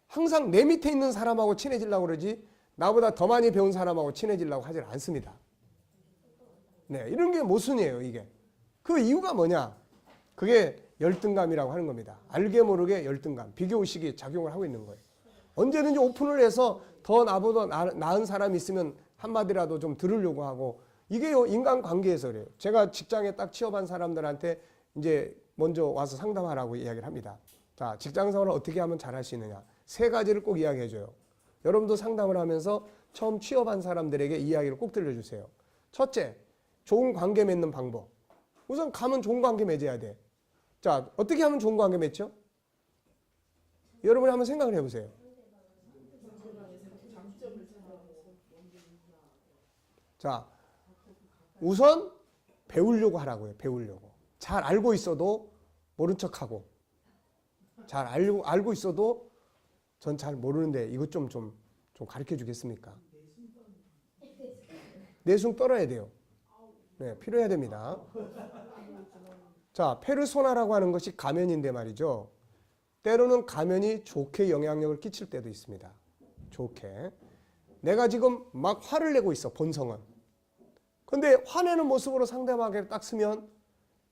항상 내 밑에 있는 사람하고 친해지려고 그러지 나보다 더 많이 배운 사람하고 친해지려고 하질 않습니다. 네, 이런 게 모순이에요, 이게. 그 이유가 뭐냐? 그게 열등감이라고 하는 겁니다. 알게 모르게 열등감, 비교의식이 작용을 하고 있는 거예요. 언제든지 오픈을 해서 더 나보다 나은 사람이 있으면 한마디라도 좀 들으려고 하고, 이게 인간관계에서 그래요. 제가 직장에 딱 취업한 사람들한테 이제 먼저 와서 상담하라고 이야기를 합니다. 자, 직장생활을 어떻게 하면 잘할 수 있느냐. 3가지를 꼭 이야기해줘요. 여러분도 상담을 하면서 처음 취업한 사람들에게 이야기를 꼭 들려주세요. 첫째, 좋은 관계 맺는 방법. 우선 가면 좋은 관계 맺어야 돼. 자, 어떻게 하면 좋은 관계 맺죠? 여러분이 한번 생각을 해보세요. 자, 우선 배우려고 하라고요. 배우려고. 잘 알고 있어도 모른 척하고, 잘 알고 있어도 전 잘 모르는데 이것 좀 가르쳐 주겠습니까? 내숭 떨어야 돼요. 네, 필요해야 됩니다. 자, 페르소나라고 하는 것이 가면인데 말이죠. 때로는 가면이 좋게 영향력을 끼칠 때도 있습니다. 좋게. 내가 지금 막 화를 내고 있어, 본성은. 근데 화내는 모습으로 상대방에게 딱 쓰면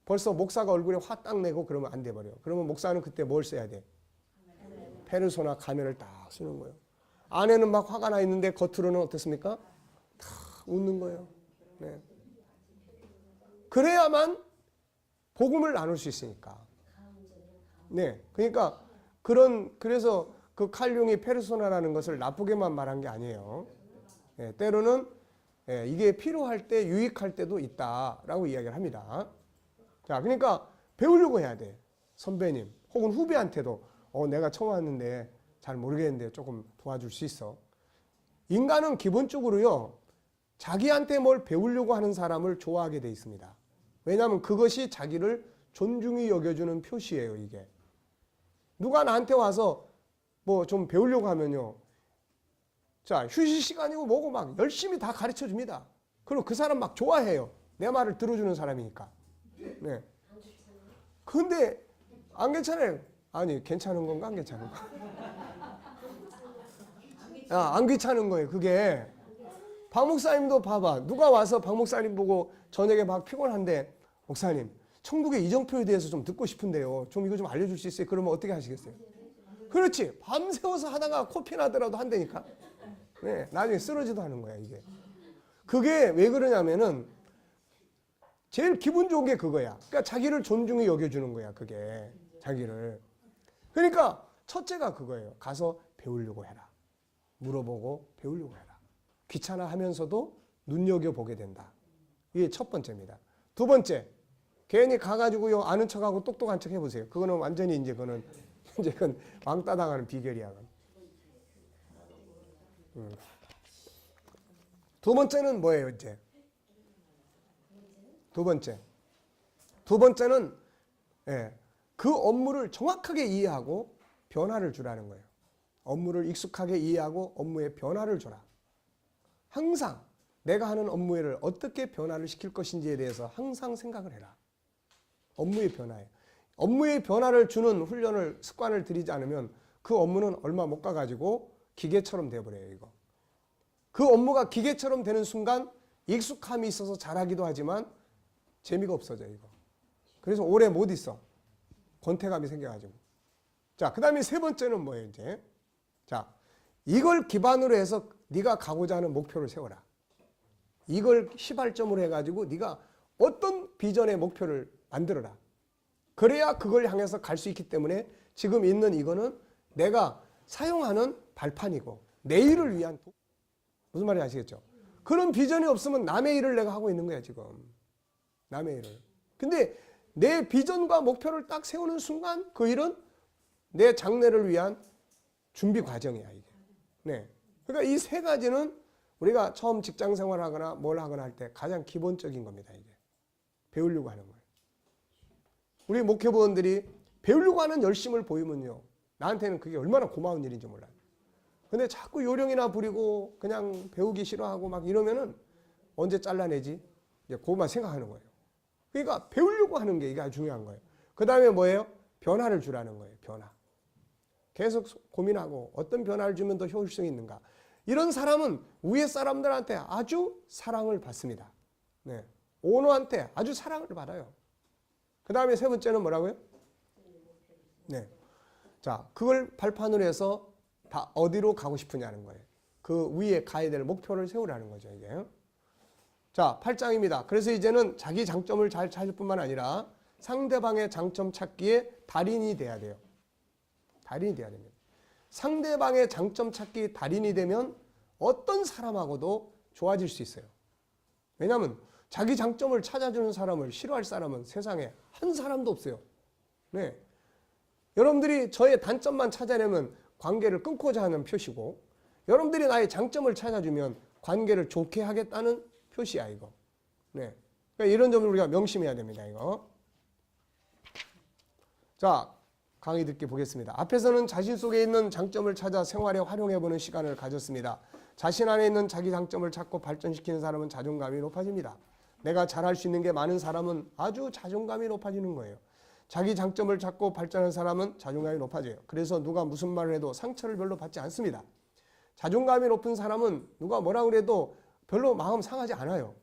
벌써 목사가 얼굴에 화 딱 내고 그러면 안 돼버려. 그러면 목사는 그때 뭘 써야 돼? 페르소나 가면을 딱 쓰는 거예요. 안에는 막 화가 나 있는데 겉으로는 어떻습니까? 다 웃는 거예요. 네. 그래야만 복음을 나눌 수 있으니까. 네. 그러니까 그래서 그 칼융이 페르소나라는 것을 나쁘게만 말한 게 아니에요. 네. 때로는 이게 필요할 때 유익할 때도 있다라고 이야기를 합니다. 자, 그러니까 배우려고 해야 돼. 선배님 혹은 후배한테도 내가 처음 왔는데 잘 모르겠는데 조금 도와줄 수 있어. 인간은 기본적으로요, 자기한테 뭘 배우려고 하는 사람을 좋아하게 돼 있습니다. 왜냐하면 그것이 자기를 존중히 여겨주는 표시예요, 이게. 누가 나한테 와서 뭐 좀 배우려고 하면요, 자, 휴식 시간이고 뭐고 막 열심히 다 가르쳐 줍니다. 그리고 그 사람 막 좋아해요. 내 말을 들어주는 사람이니까. 네. 근데 안 괜찮아요. 아니, 괜찮은 건가 안 괜찮은 건가? 안 괜찮은 거예요, 그게. 박 목사님도 봐봐. 누가 와서 박 목사님 보고 저녁에 막 피곤한데, 목사님, 천국의 이정표에 대해서 좀 듣고 싶은데요. 좀 이거 좀 알려줄 수 있어요? 그러면 어떻게 하시겠어요? 그렇지. 밤새워서 하다가 코피 나더라도 한다니까. 네, 나중에 쓰러지도 하는 거야, 이게. 그게 왜 그러냐면은 제일 기분 좋은 게 그거야. 그러니까 자기를 존중히 여겨주는 거야, 그게. 자기를. 그러니까 첫째가 그거예요. 가서 배우려고 해라. 물어보고 배우려고 해라. 귀찮아하면서도 눈여겨보게 된다. 이게 첫 번째입니다. 두 번째, 괜히 가가지고요, 아는 척하고 똑똑한 척 해보세요. 그거는 완전히 이제 그건 왕따 당하는 비결이야. 두 번째는 뭐예요, 이제? 두 번째는 그 업무를 정확하게 이해하고 변화를 주라는 거예요. 업무를 익숙하게 이해하고 업무에 변화를 줘라. 항상 내가 하는 업무를 어떻게 변화를 시킬 것인지에 대해서 항상 생각을 해라. 업무의 변화예요. 업무의 변화를 주는 훈련을, 습관을 들이지 않으면 그 업무는 얼마 못 가가지고 기계처럼 돼버려요, 이거. 그 업무가 기계처럼 되는 순간 익숙함이 있어서 잘하기도 하지만 재미가 없어져요, 이거. 그래서 오래 못 있어. 권태감이 생겨가지고. 자, 그 다음에 세 번째는 뭐예요, 이제? 자, 이걸 기반으로 해서 네가 가고자 하는 목표를 세워라. 이걸 시발점으로 해가지고 네가 어떤 비전의 목표를 만들어라. 그래야 그걸 향해서 갈 수 있기 때문에 지금 있는 이거는 내가 사용하는 발판이고 내일을 위한 무슨 말인지 아시겠죠? 그런 비전이 없으면 남의 일을 내가 하고 있는 거야, 지금. 남의 일을. 근데 내 비전과 목표를 딱 세우는 순간 그 일은 내 장래를 위한 준비 과정이야 이게. 네. 그러니까 이 세 가지는 우리가 처음 직장 생활하거나 뭘 하거나 할 때 가장 기본적인 겁니다 이게. 배우려고 하는 거예요. 우리 목회부원들이 배우려고 하는 열심을 보이면요, 나한테는 그게 얼마나 고마운 일인지 몰라요. 근데 자꾸 요령이나 부리고 그냥 배우기 싫어하고 막 이러면은 언제 잘라내지? 그것만 생각하는 거예요. 그러니까 배우려고 하는 게 이게 아주 중요한 거예요. 그 다음에 뭐예요? 변화를 주라는 거예요. 변화. 계속 고민하고 어떤 변화를 주면 더 효율성이 있는가. 이런 사람은 위에 사람들한테 아주 사랑을 받습니다. 네. 오너한테 아주 사랑을 받아요. 그 다음에 세 번째는 뭐라고요? 네. 자, 그걸 발판으로 해서 다 어디로 가고 싶으냐는 거예요. 그 위에 가야 될 목표를 세우라는 거죠, 이게. 자, 8장입니다. 그래서 이제는 자기 장점을 잘 찾을 뿐만 아니라 상대방의 장점 찾기에 달인이 돼야 돼요. 달인이 돼야 됩니다. 상대방의 장점 찾기 달인이 되면 어떤 사람하고도 좋아질 수 있어요. 왜냐하면 자기 장점을 찾아주는 사람을 싫어할 사람은 세상에 한 사람도 없어요. 네. 여러분들이 저의 단점만 찾아내면 관계를 끊고자 하는 표시고, 여러분들이 나의 장점을 찾아주면 관계를 좋게 하겠다는 표시야 이거. 네. 그러니까 이런 점을 우리가 명심해야 됩니다 이거. 자, 강의 듣기 보겠습니다. 앞에서는 자신 속에 있는 장점을 찾아 생활에 활용해보는 시간을 가졌습니다. 자신 안에 있는 자기 장점을 찾고 발전시키는 사람은 자존감이 높아집니다. 내가 잘할 수 있는 게 많은 사람은 아주 자존감이 높아지는 거예요. 자기 장점을 찾고 발전하는 사람은 자존감이 높아져요. 그래서 누가 무슨 말을 해도 상처를 별로 받지 않습니다. 자존감이 높은 사람은 누가 뭐라 그래도 별로 마음 상하지 않아요.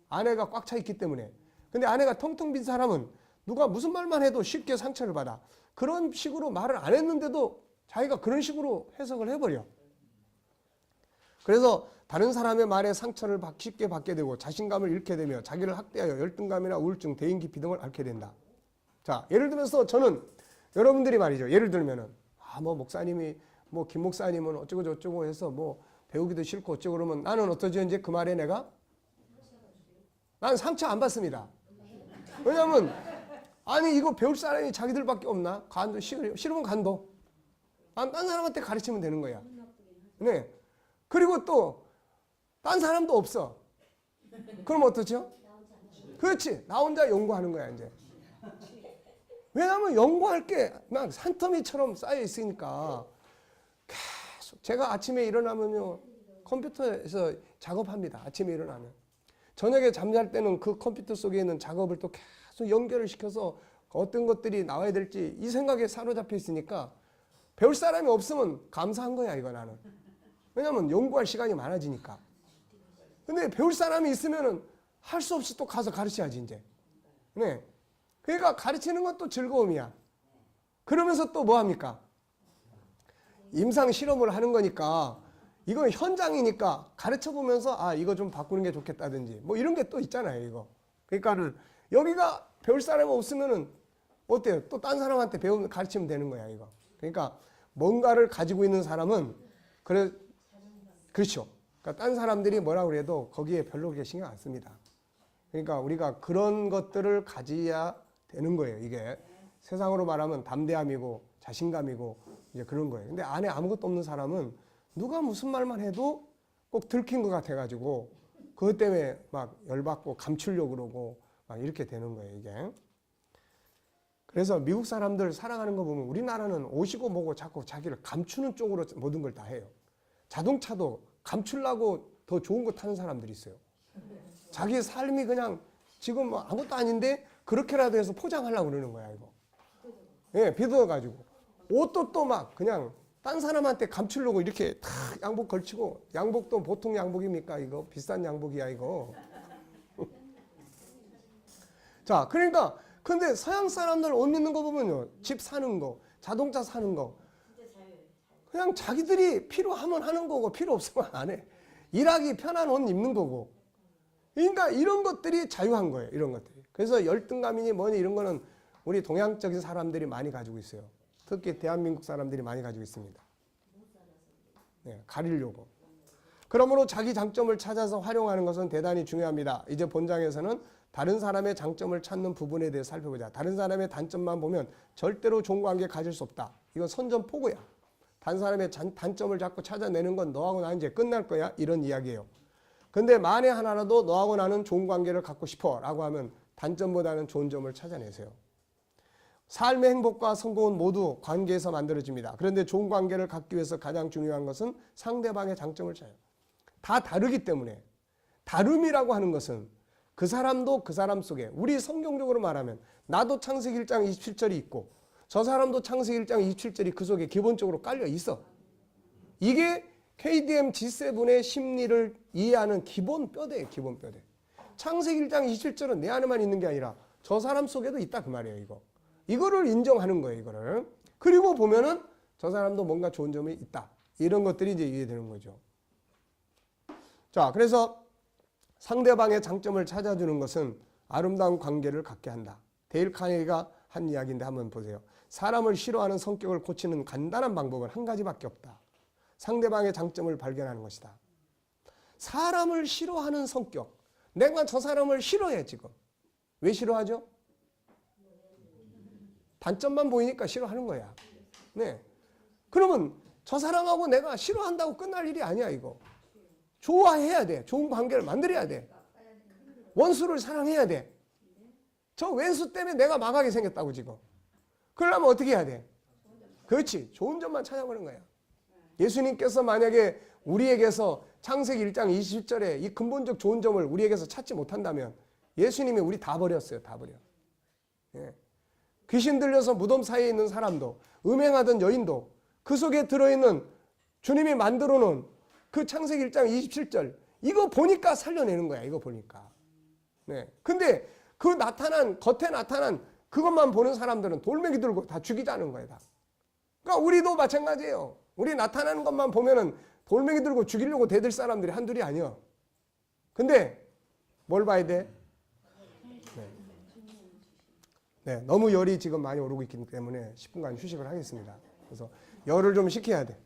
안에가 꽉 차 있기 때문에. 근데 안에가 텅텅 빈 사람은 누가 무슨 말만 해도 쉽게 상처를 받아. 그런 식으로 말을 안 했는데도 자기가 그런 식으로 해석을 해버려. 그래서 다른 사람의 말에 상처를 쉽게 받게 되고 자신감을 잃게 되며 자기를 학대하여 열등감이나 우울증, 대인기피 등을 앓게 된다. 자, 예를 들어서 저는 여러분들이 말이죠. 예를 들면은 뭐 목사님이 뭐 김 목사님은 어쩌고 저쩌고 해서 뭐 배우기도 싫고 어쩌고 그러면 나는 어떠죠? 이제 그 말에 내가 난 상처 안 받습니다. 왜냐면 아니 이거 배울 사람이 자기들밖에 없나? 간도 싫으면 간도. 딴 사람한테 가르치면 되는 거야. 네. 그리고 또 딴 사람도 없어. 그럼 어떠죠? 그렇지. 나 혼자 연구하는 거야 이제. 왜냐하면 연구할 게 막 산더미처럼 쌓여 있으니까 계속 제가 아침에 일어나면요 컴퓨터에서 작업합니다. 아침에 일어나면 저녁에 잠잘 때는 그 컴퓨터 속에 있는 작업을 또 계속 연결을 시켜서 어떤 것들이 나와야 될지 이 생각에 사로잡혀 있으니까 배울 사람이 없으면 감사한 거야 이거 나는. 왜냐하면 연구할 시간이 많아지니까. 근데 배울 사람이 있으면은 할 수 없이 또 가서 가르쳐야지 이제. 네. 그러니까 가르치는 건 또 즐거움이야. 그러면서 또 뭐 합니까? 임상 실험을 하는 거니까 이건 현장이니까 가르쳐 보면서 아 이거 좀 바꾸는 게 좋겠다든지 뭐 이런 게 또 있잖아요 이거. 그러니까는 여기가 배울 사람이 없으면은 어때요? 또 딴 사람한테 배우면 가르치면 되는 거야 이거. 그러니까 뭔가를 가지고 있는 사람은 그렇죠. 그러니까 딴 사람들이 뭐라 그래도 거기에 별로 그렇게 신경 안 씁니다. 그러니까 우리가 그런 것들을 가져야 되는 거예요. 이게 세상으로 말하면 담대함이고 자신감이고 이제 그런 거예요. 근데 안에 아무것도 없는 사람은 누가 무슨 말만 해도 꼭 들킨 것 같아가지고 그것 때문에 막 열받고 감추려고 그러고 막 이렇게 되는 거예요. 이게. 그래서 미국 사람들 살아가는 거 보면 우리나라는 오시고 뭐고 자꾸 자기를 감추는 쪽으로 모든 걸 다 해요. 자동차도 감추려고 더 좋은 거 타는 사람들이 있어요. 자기 삶이 그냥 지금 뭐 아무것도 아닌데 그렇게라도 해서 포장하려고 그러는 거야 이거. 예, 비도가지고 옷도 또 막 그냥 딴 사람한테 감추려고 이렇게 탁 양복 걸치고 양복도 보통 양복입니까 이거 비싼 양복이야 이거. 자, 그러니까 근데 서양 사람들 옷 입는 거 보면요 집 사는 거, 자동차 사는 거 그냥 자기들이 필요하면 하는 거고 필요 없으면 안 해. 일하기 편한 옷 입는 거고. 그러니까 이런 것들이 자유한 거예요. 이런 것들이. 그래서 열등감이니 뭐니 이런 거는 우리 동양적인 사람들이 많이 가지고 있어요. 특히 대한민국 사람들이 많이 가지고 있습니다. 네, 가리려고. 그러므로 자기 장점을 찾아서 활용하는 것은 대단히 중요합니다. 이제 본장에서는 다른 사람의 장점을 찾는 부분에 대해 살펴보자. 다른 사람의 단점만 보면 절대로 좋은 관계 가질 수 없다. 이건 선전포고야. 다른 사람의 단점을 자꾸 찾아내는 건 너하고 나 이제 끝날 거야. 이런 이야기예요. 근데 만에 하나라도 너하고 나는 좋은 관계를 갖고 싶어 라고 하면 단점보다는 좋은 점을 찾아내세요. 삶의 행복과 성공은 모두 관계에서 만들어집니다. 그런데 좋은 관계를 갖기 위해서 가장 중요한 것은 상대방의 장점을 찾아요. 다 다르기 때문에 다름이라고 하는 것은 그 사람도 그 사람 속에 우리 성경적으로 말하면 나도 창세기 1장 27절이 있고 저 사람도 창세기 1장 27절이 그 속에 기본적으로 깔려 있어. 이게 KDM G7의 심리를 이해하는 기본 뼈대예요. 기본 뼈대. 창세기 1장 27절은 내 안에만 있는 게 아니라 저 사람 속에도 있다 그 말이에요. 이거를 인정하는 거예요. 이거를. 그리고 보면은 저 사람도 뭔가 좋은 점이 있다. 이런 것들이 이제 이해되는 거죠. 자, 그래서 상대방의 장점을 찾아주는 것은 아름다운 관계를 갖게 한다. 데일 카네기가 한 이야기인데 한번 보세요. 사람을 싫어하는 성격을 고치는 간단한 방법은 한 가지밖에 없다. 상대방의 장점을 발견하는 것이다. 사람을 싫어하는 성격. 내가 저 사람을 싫어해 지금. 왜 싫어하죠? 단점만 보이니까 싫어하는 거야. 네. 그러면 저 사람하고 내가 싫어한다고 끝날 일이 아니야 이거. 좋아해야 돼. 좋은 관계를 만들어야 돼. 원수를 사랑해야 돼. 저 왼수 때문에 내가 망하게 생겼다고 지금. 그러려면 어떻게 해야 돼? 그렇지. 좋은 점만 찾아보는 거야. 예수님께서 만약에 우리에게서 창세기 1장 20절에 이 근본적 좋은 점을 우리에게서 찾지 못한다면 예수님이 우리 다 버렸어요. 다 버려. 예. 귀신 들려서 무덤 사이에 있는 사람도 음행하던 여인도 그 속에 들어있는 주님이 만들어 놓은 그 창세기 1장 27절 이거 보니까 살려내는 거야. 이거 보니까. 네. 근데 그 나타난 겉에 나타난 그것만 보는 사람들은 돌멩이 들고 다 죽이자는 거예요. 다. 그러니까 우리도 마찬가지예요. 우리 나타나는 것만 보면은 돌멩이 들고 죽이려고 대들 사람들이 한둘이 아니야. 근데 뭘 봐야 돼? 네, 너무 열이 지금 많이 오르고 있기 때문에 10분간 휴식을 하겠습니다. 그래서 열을 좀 식혀야 돼.